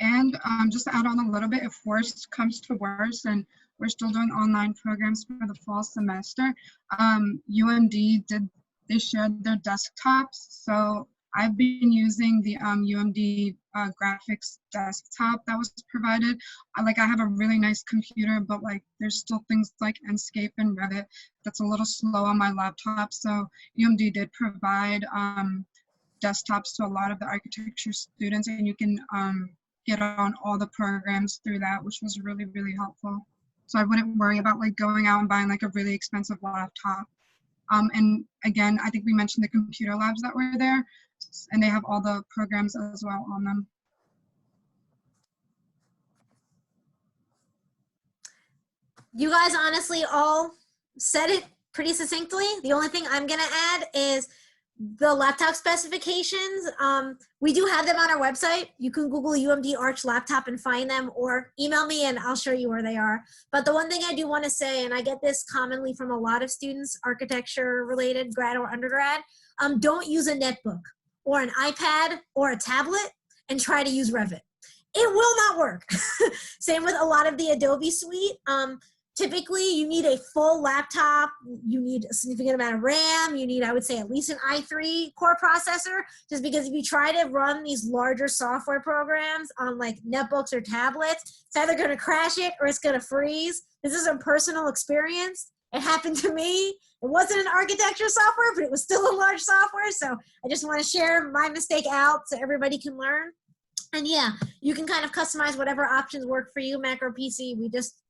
And just to add on a little bit, if worse comes to worse, and we're still doing online programs for the fall semester, UMD they shared their desktops. So I've been using the UMD graphics desktop that was provided. I have a really nice computer, but like there's still things like Enscape and Revit that's a little slow on my laptop. So UMD did provide desktops to a lot of the architecture students, and you can get on all the programs through that, which was really, really helpful. So I wouldn't worry about like going out and buying like a really expensive laptop. And again, I think we mentioned the computer labs that were there, and they have all the programs as well on them. You guys honestly all said it pretty succinctly. The only thing I'm going to add is the laptop specifications. We do have them on our website. You can Google UMD Arch laptop and find them, or email me and I'll show you where they are. But the one thing I do want to say, and I get this commonly from a lot of students, architecture related, grad or undergrad, don't use a netbook or an iPad or a tablet and try to use Revit. It will not work. Same with a lot of the Adobe suite. Typically, you need a full laptop. You need a significant amount of RAM. You need, I would say, at least an i3 core processor, just because if you try to run these larger software programs on like netbooks or tablets, it's either going to crash it or it's going to freeze. This is a personal experience. It happened to me. It wasn't an architecture software, but it was still a large software. So I just want to share my mistake out so everybody can learn. And yeah, you can kind of customize whatever options work for you, Mac or PC. We just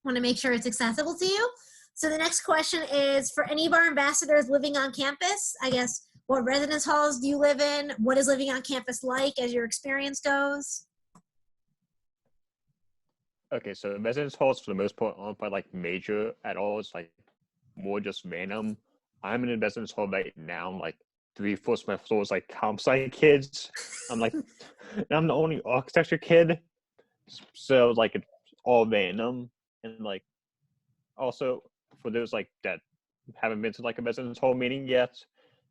want to make sure it's accessible to you. So the next question is, for any of our ambassadors living on campus, I guess, what residence halls do you live in? What is living on campus like as your experience goes? Okay, so residence halls for the most part aren't by like major at all. It's like more just random. I'm in a residence hall right now. I'm like 3/4 of my floor is like comp sci kids. I'm like, I'm the only architecture kid. So like it's all random. And like also for those like that haven't been to like a residence hall meeting yet,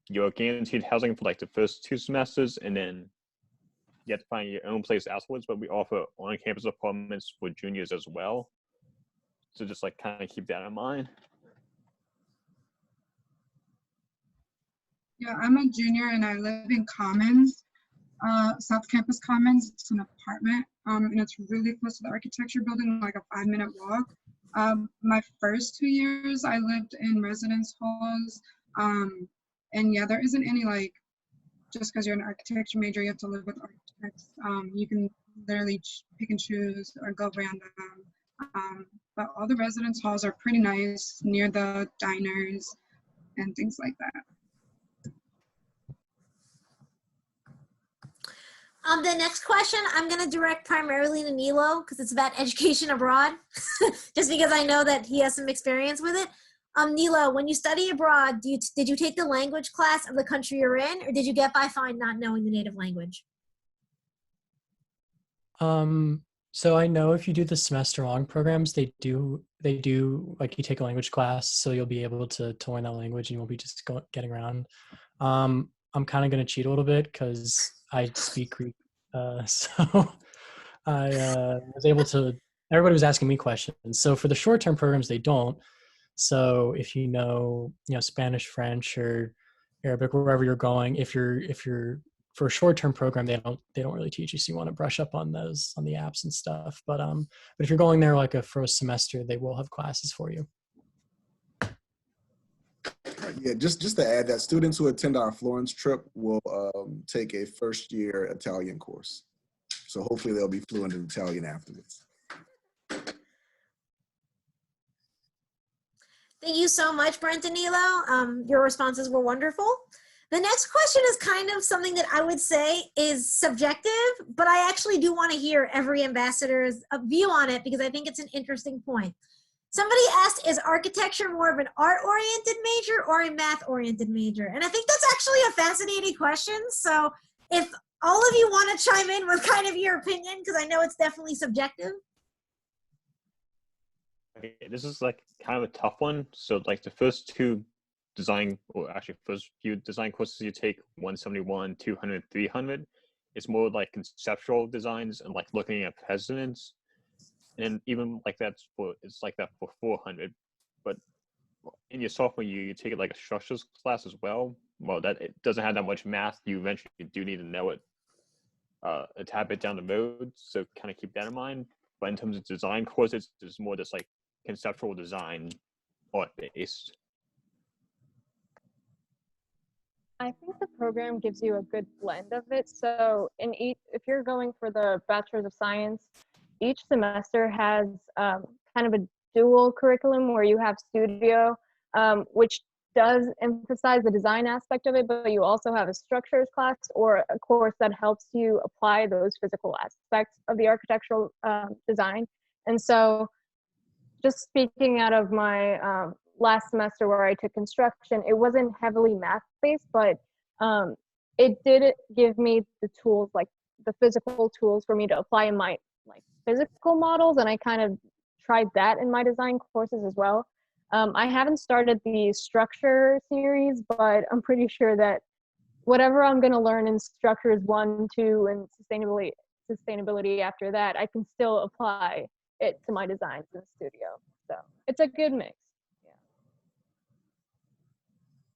you're guaranteed housing for like the first 2 semesters, and then you have to find your own place afterwards. But we offer on-campus apartments for juniors as well. So just like kind of keep that in mind. Yeah, I'm a junior and I live in Commons, South Campus Commons. It's an apartment, and it's really close to the architecture building, like a 5-minute walk. My first 2 years, I lived in residence halls, and yeah, there isn't any like, just because you're an architecture major, you have to live with architects. You can literally pick and choose or go random. But all the residence halls are pretty nice, near the diners and things like that. The next question I'm going to direct primarily to Nilo because it's about education abroad, just because I know that he has some experience with it. Nilo, when you study abroad, did you take the language class of the country you're in, or did you get by fine not knowing the native language? So I know if you do the semester-long programs, they do like you take a language class, so you'll be able to learn that language and you won't be just getting around. I'm kind of going to cheat a little bit because I speak Greek, so I was able to. Everybody was asking me questions. So for the short-term programs, they don't. So if you know Spanish, French, or Arabic, wherever you're going, if you're for a short-term program, they don't really teach you. So you want to brush up on those, on the apps and stuff. But if you're going there like a first semester, they will have classes for you. Yeah, just to add that students who attend our Florence trip will take a first-year Italian course. So hopefully they'll be fluent in Italian afterwards. Thank you so much, Brent and Nilo. Your responses were wonderful. The next question is kind of something that I would say is subjective, but I actually do want to hear every ambassador's view on it because I think it's an interesting point. Somebody asked, is architecture more of an art-oriented major or a math-oriented major? And I think that's actually a fascinating question. So if all of you want to chime in with kind of your opinion, because I know it's definitely subjective. Okay, this is like kind of a tough one. So like the first few design courses you take, 171, 200, 300, it's more like conceptual designs and like looking at precedents. And even like it's like that for 400. But in your sophomore year, you take it like a structures class as well. Well, that it doesn't have that much math. You eventually do need to know it a tad bit down the road. So kind of keep that in mind. But in terms of design courses, it's more just like conceptual design, art based. I think the program gives you a good blend of it. So if you're going for the Bachelor's of Science, each semester has kind of a dual curriculum where you have studio, which does emphasize the design aspect of it, but you also have a structures class or a course that helps you apply those physical aspects of the architectural design. And so just speaking out of my last semester where I took construction, it wasn't heavily math-based, but it did give me the tools, like the physical tools for me to apply in my physical models, and I kind of tried that in my design courses as well. I haven't started the structure series, but I'm pretty sure that whatever I'm going to learn in structures 1, 2, and sustainability after that, I can still apply it to my designs in the studio. So it's a good mix.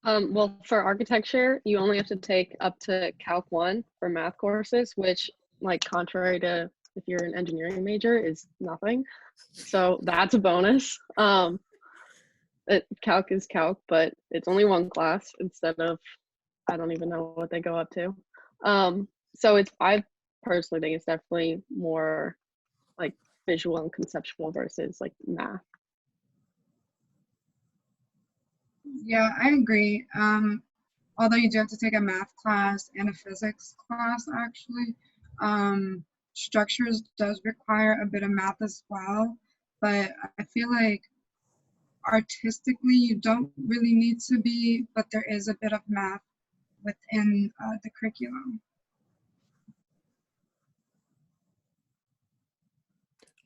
Well, for architecture, you only have to take up to Calc 1 for math courses, which, like, contrary to if you're an engineering major, is nothing. So that's a bonus. calc is calc, but it's only one class instead of, I don't even know what they go up to. So I personally think it's definitely more like visual and conceptual versus like math. Yeah, I agree. Although you do have to take a math class and a physics class, actually. Structures does require a bit of math as well, but I feel like artistically you don't really need to be, but there is a bit of math within the curriculum.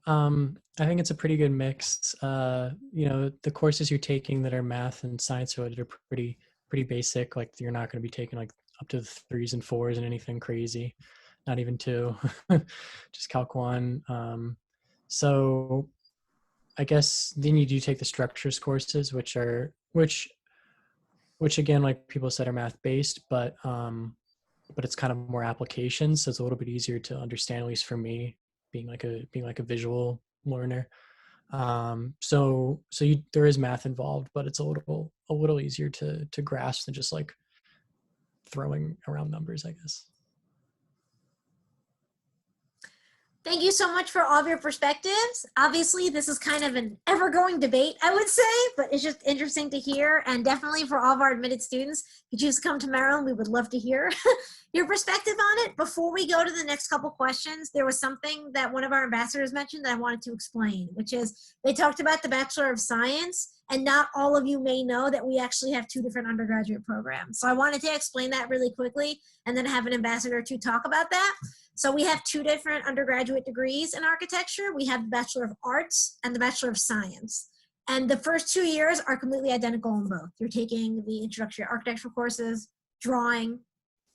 I think it's a pretty good mix. You know, the courses you're taking that are math and science related are pretty basic. Like you're not going to be taking like up to the 3s and 4s and anything crazy, not even 2, just Calc 1. So I guess then you do take the structures courses, which again, like people said, are math based, but it's kind of more applications, so it's a little bit easier to understand, at least for me, being like a visual learner. So there is math involved, but it's a little easier to grasp than just like throwing around numbers, I guess. Thank you so much for all of your perspectives. Obviously, this is kind of an ever-going debate, I would say, but it's just interesting to hear. And definitely for all of our admitted students, if you choose to come to Maryland, we would love to hear your perspective on it. Before we go to the next couple questions, there was something that one of our ambassadors mentioned that I wanted to explain, which is they talked about the Bachelor of Science, and not all of you may know that we actually have 2 different undergraduate programs. So I wanted to explain that really quickly and then have an ambassador to talk about that. So we have 2 different undergraduate degrees in architecture. We have the Bachelor of Arts and the Bachelor of Science. And the first 2 years are completely identical in both. You're taking the introductory architectural courses, drawing,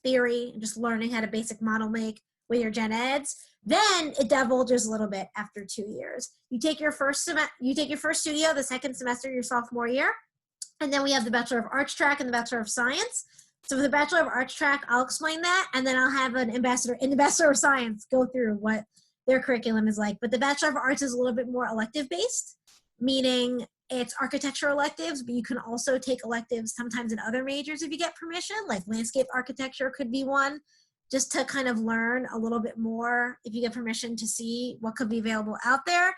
theory, and just learning how to basic model make with your gen eds. Then it divulges a little bit after 2 years. You take your first studio the second semester your sophomore year. And then we have the Bachelor of Arts track and the Bachelor of Science. So for the Bachelor of Arts track, I'll explain that, and then I'll have an ambassador in the Bachelor of Science go through what their curriculum is like. But the Bachelor of Arts is a little bit more elective-based, meaning it's architecture electives, but you can also take electives sometimes in other majors if you get permission, like landscape architecture could be one, just to kind of learn a little bit more if you get permission to see what could be available out there.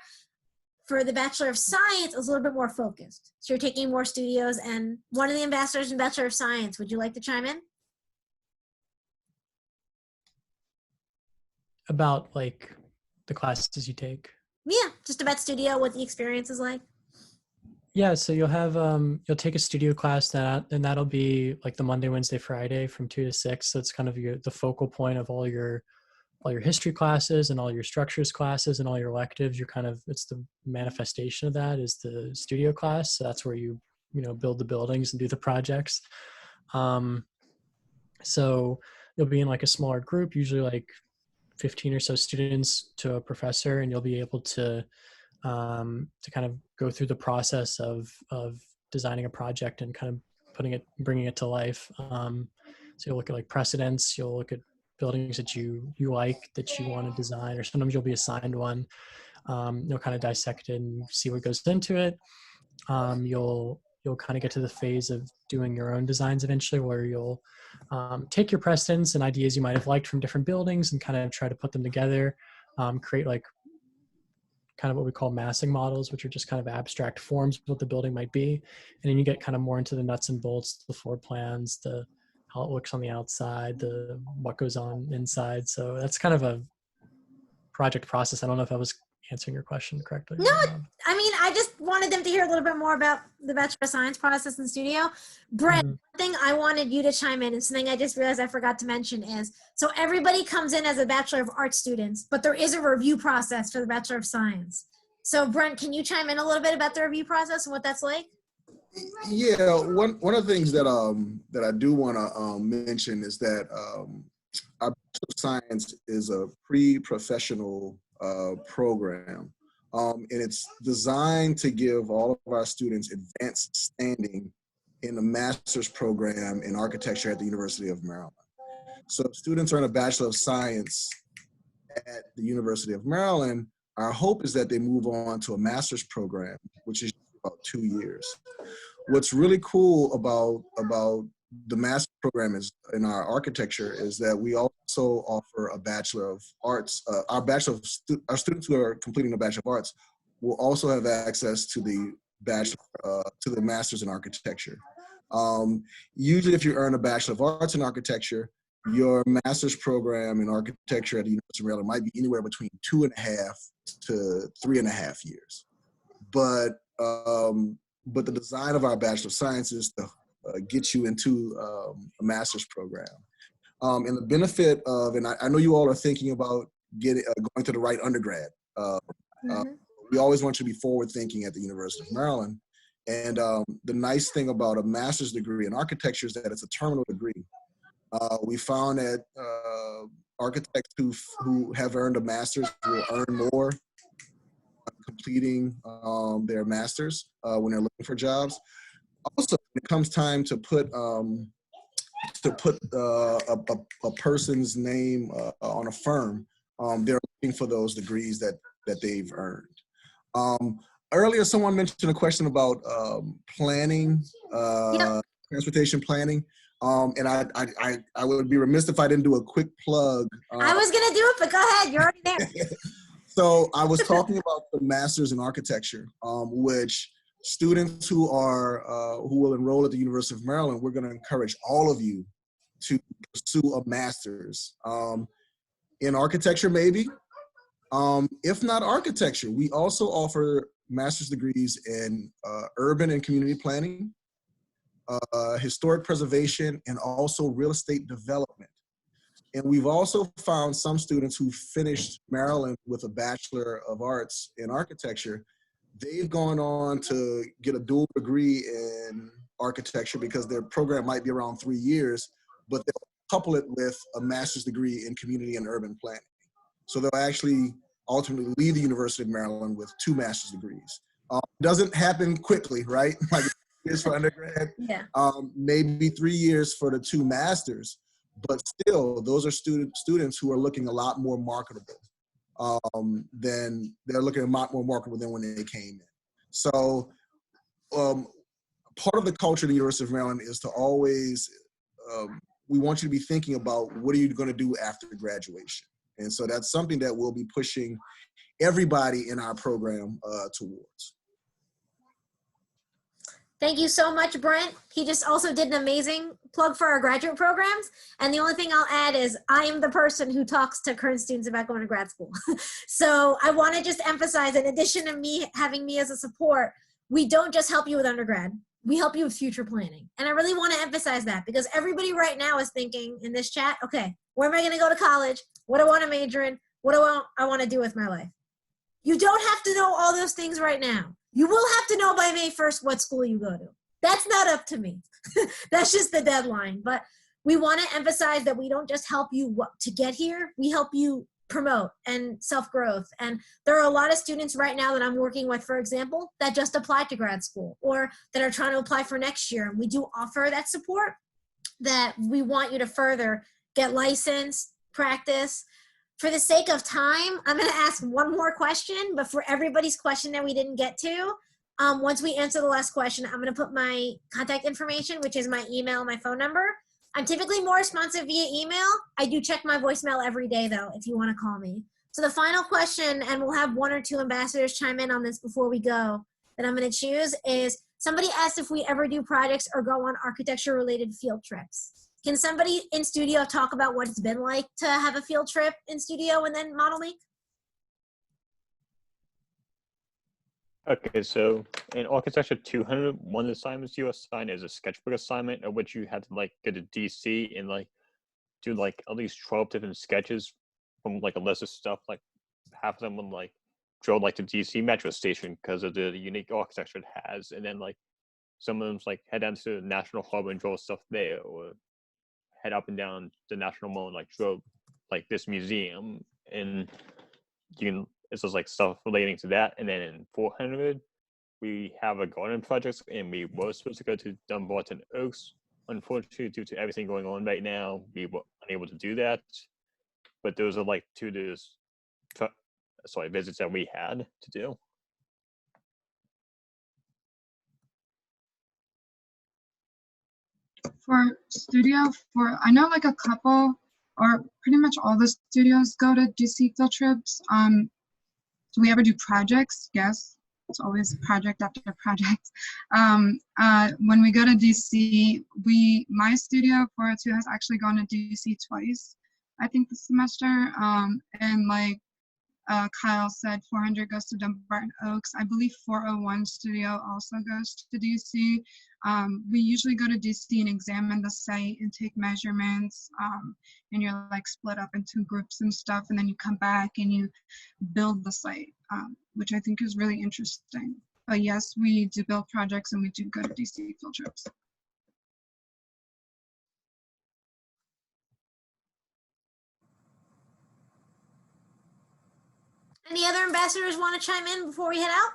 For the Bachelor of Science, it's a little bit more focused. So you're taking more studios, and one of the ambassadors in Bachelor of Science, would you like to chime in? About like the classes you take. Yeah, just about studio, what the experience is like. Yeah, so you'll have you'll take a studio class and that'll be like the Monday, Wednesday, Friday from 2 to 6. So it's kind of the focal point of all your history classes and all your structures classes and all your electives. It's the manifestation of that is the studio class. So that's where you build the buildings and do the projects. So you'll be in like a smaller group, usually like 15 or so students to a professor, and you'll be able to kind of go through the process of designing a project and kind of bringing it to life. So you'll look at like precedents, you'll look at buildings that you like, that you want to design, or sometimes you'll be assigned one. You'll kind of dissect it and see what goes into it. You'll kind of get to the phase of doing your own designs eventually, where you'll take your precedents and ideas you might have liked from different buildings and kind of try to put them together, create like kind of what we call massing models, which are just kind of abstract forms of what the building might be. And then you get kind of more into the nuts and bolts, the floor plans, how it looks on the outside, what goes on inside. So that's kind of a project process. I don't know if I was answering your question correctly. No, I mean, I just wanted them to hear a little bit more about the Bachelor of Science process in studio. Brent, one thing I wanted you to chime in, and something I just realized I forgot to mention is, so everybody comes in as a Bachelor of Arts students, but there is a review process for the Bachelor of Science. So Brent, can you chime in a little bit about the review process and what that's like? Yeah, one of the things that I do want to mention is that our Bachelor of Science is a pre-professional program, and it's designed to give all of our students advanced standing in the master's program in architecture at the University of Maryland. So if students earn a Bachelor of Science at the University of Maryland, our hope is that they move on to a master's program, which is about 2 years. What's really cool about the master program is in our architecture is that we also offer a Bachelor of Arts. Our students who are completing the Bachelor of Arts will also have access to the to the Masters in Architecture. Usually, if you earn a Bachelor of Arts in Architecture, your master's program in architecture at the University of Maryland might be anywhere between 2.5 to 3.5 years. But the design of our Bachelor of Science is to get you into a master's program. And the benefit of, and I know you all are thinking about going to the right undergrad. We always want you to be forward thinking at the University of Maryland. And the nice thing about a master's degree in architecture is that it's a terminal degree. We found that architects who have earned a master's will earn more completing their masters when they're looking for jobs. Also, when it comes time to put a person's name on a firm, they're looking for those degrees that they've earned. Earlier, someone mentioned a question about planning, transportation planning. And I would be remiss if I didn't do a quick plug. I was gonna do it, but go ahead. You're already there. So I was talking about the Masters in Architecture, which students who will enroll at the University of Maryland, we're going to encourage all of you to pursue a master's in architecture, maybe. If not architecture, we also offer master's degrees in urban and community planning, historic preservation, and also real estate development. And we've also found some students who finished Maryland with a Bachelor of Arts in architecture. They've gone on to get a dual degree in architecture because their program might be around 3 years, but they'll couple it with a master's degree in community and urban planning. So they'll actually ultimately leave the University of Maryland with 2 master's degrees. Doesn't happen quickly, right? Like years for undergrad, maybe 3 years for the 2 masters, but still, those are students who are looking a lot more marketable than when they came in. So part of the culture of the University of Maryland is to always, we want you to be thinking about what are you going to do after graduation. And so that's something that we'll be pushing everybody in our program towards. Thank you so much, Brent. He just also did an amazing plug for our graduate programs. And the only thing I'll add is I am the person who talks to current students about going to grad school. So I want to just emphasize, in addition to me having me as a support, we don't just help you with undergrad. We help you with future planning. And I really want to emphasize that because everybody right now is thinking in this chat, okay, where am I going to go to college? What do I want to major in? What do I want to do with my life? You don't have to know all those things right now. You will have to know by May 1st what school you go to. That's not up to me. That's just the deadline. But we want to emphasize that we don't just help you to get here. We help you promote and self-growth. And there are a lot of students right now that I'm working with, for example, that just applied to grad school or that are trying to apply for next year. And we do offer that support that we want you to further get licensed, practice. For the sake of time, I'm going to ask one more question, but for everybody's question that we didn't get to, once we answer the last question, I'm going to put my contact information, which is my email and my phone number. I'm typically more responsive via email. I do check my voicemail every day, though, if you want to call me. So the final question, and we'll have 1 or 2 ambassadors chime in on this before we go, that I'm going to choose is, somebody asked if we ever do projects or go on architecture-related field trips. Can somebody in studio talk about what it's been like to have a field trip in studio and then Model Week? Okay, so in architecture 200, one of the assignments you assign is a sketchbook assignment, of which you had to like go to DC and like do like at least 12 different sketches from like a list of stuff. Like half of them would like draw like the DC metro station because of the unique architecture it has, and then like some of them's like head down to the National Harbor and draw stuff there, or head up and down the National Mall and like draw like this museum, and you can, it's just like stuff relating to that. And then in 400, we have a garden project, and we were supposed to go to Dumbarton Oaks. Unfortunately, due to everything going on right now, we were unable to do that. But those are like 2 days, visits that we had to do. For studio, I know like a couple or pretty much all the studios go to DC field trips. Do we ever do projects? Yes. It's always project after project. When we go to DC, my studio 402 has actually gone to DC twice, I think, this semester. And like Kyle said, 400 goes to Dumbarton Oaks. I believe 401 studio also goes to DC. We usually go to DC and examine the site and take measurements, and you're like split up into groups and stuff, and then you come back and you build the site, which I think is really interesting. But yes, we do build projects and we do go to DC field trips. Any other ambassadors want to chime in before we head out?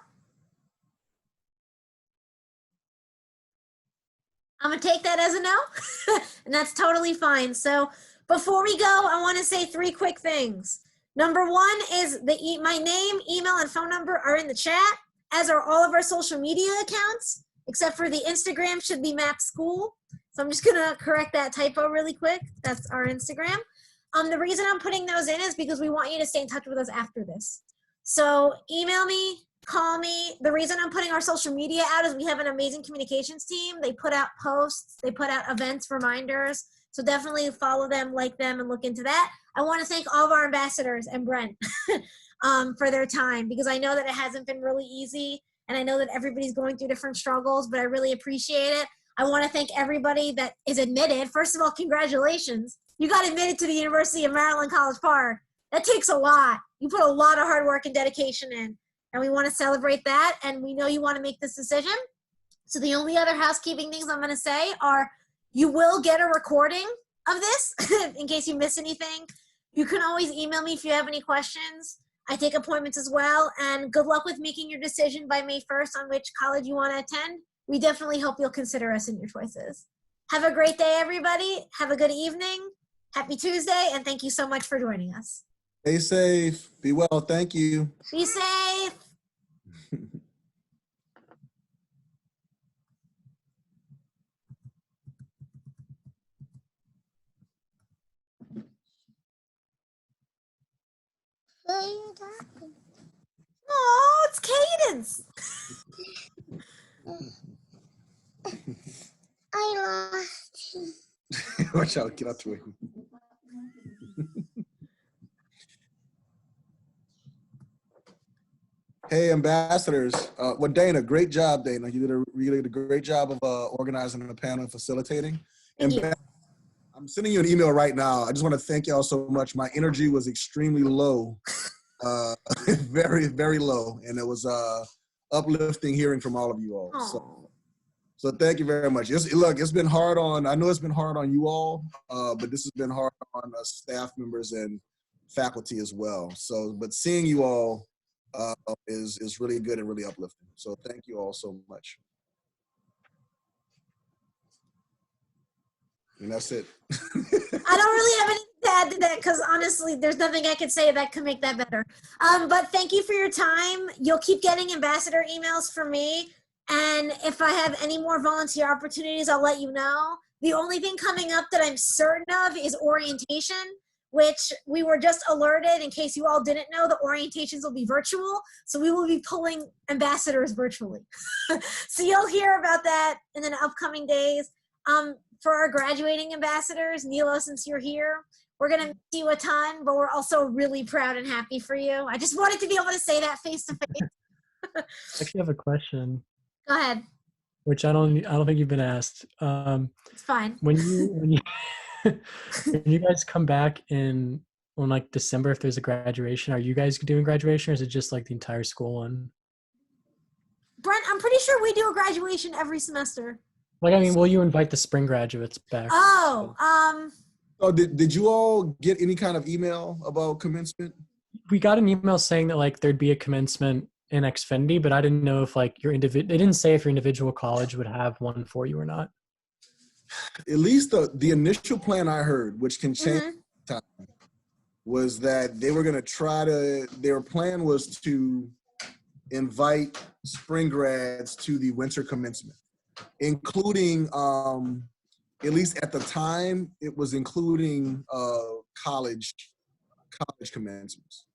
I'm gonna take that as a no, and that's totally fine. So before we go, I want to say 3 quick things. Number 1 is my name, email, and phone number are in the chat, as are all of our social media accounts, except for the Instagram should be Map School. So I'm just gonna correct that typo really quick. That's our Instagram. The reason I'm putting those in is because we want you to stay in touch with us after this. So email me, call me. The reason I'm putting our social media out is we have an amazing communications team. They put out posts, they put out events, reminders. So definitely follow them, like them, and look into that. I want to thank all of our ambassadors and Brent for their time, because I know that it hasn't been really easy, and I know that everybody's going through different struggles, but I really appreciate it. I want to thank everybody that is admitted. First of all, congratulations. You got admitted to the University of Maryland College Park. That takes a lot. You put a lot of hard work and dedication in, and we want to celebrate that, and we know you want to make this decision. So the only other housekeeping things I'm going to say are, you will get a recording of this in case you miss anything. You can always email me if you have any questions. I take appointments as well, and good luck with making your decision by May 1st on which college you want to attend. We definitely hope you'll consider us in your choices. Have a great day, everybody. Have a good evening. Happy Tuesday, and thank you so much for joining us. Stay safe. Be well. Thank you. Be safe. Oh, it's Cadence. I lost you. Watch out. Get out the way. Hey, ambassadors. Well, Dana, great job, Dana. You did a great job of organizing the panel and facilitating. And I'm sending you an email right now. I just want to thank y'all so much. My energy was extremely low, very, very low. And it was uplifting hearing from all of you all. So thank you very much. It's been hard I know it's been hard on you all, but this has been hard on us staff members and faculty as well. So, but seeing you all is really good and really uplifting. So thank you all so much. And that's it. I don't really have anything to add to that, because honestly, there's nothing I could say that could make that better. But thank you for your time. You'll keep getting ambassador emails from me. And if I have any more volunteer opportunities, I'll let you know. The only thing coming up that I'm certain of is orientation, which we were just alerted. In case you all didn't know, the orientations will be virtual. So we will be pulling ambassadors virtually. So you'll hear about that in the upcoming days. For our graduating ambassadors, Nilo, since you're here, we're going to miss you a ton, but we're also really proud and happy for you. I just wanted to be able to say that face to face. I actually have a question. Go ahead. Which I don't think you've been asked. It's fine. When you when you guys come back on like December, if there's a graduation, are you guys doing graduation, or is it just like the entire school one? Brent, I'm pretty sure we do a graduation every semester. Like, I mean, will you invite the spring graduates back? Oh, did you all get any kind of email about commencement? We got an email saying that like there'd be a commencement in Xfinity, but I didn't know if like they didn't say if your individual college would have one for you or not. At least the initial plan I heard, which can change time, was that they were going to their plan was to invite spring grads to the winter commencement, including at least at the time, it was including college commencements.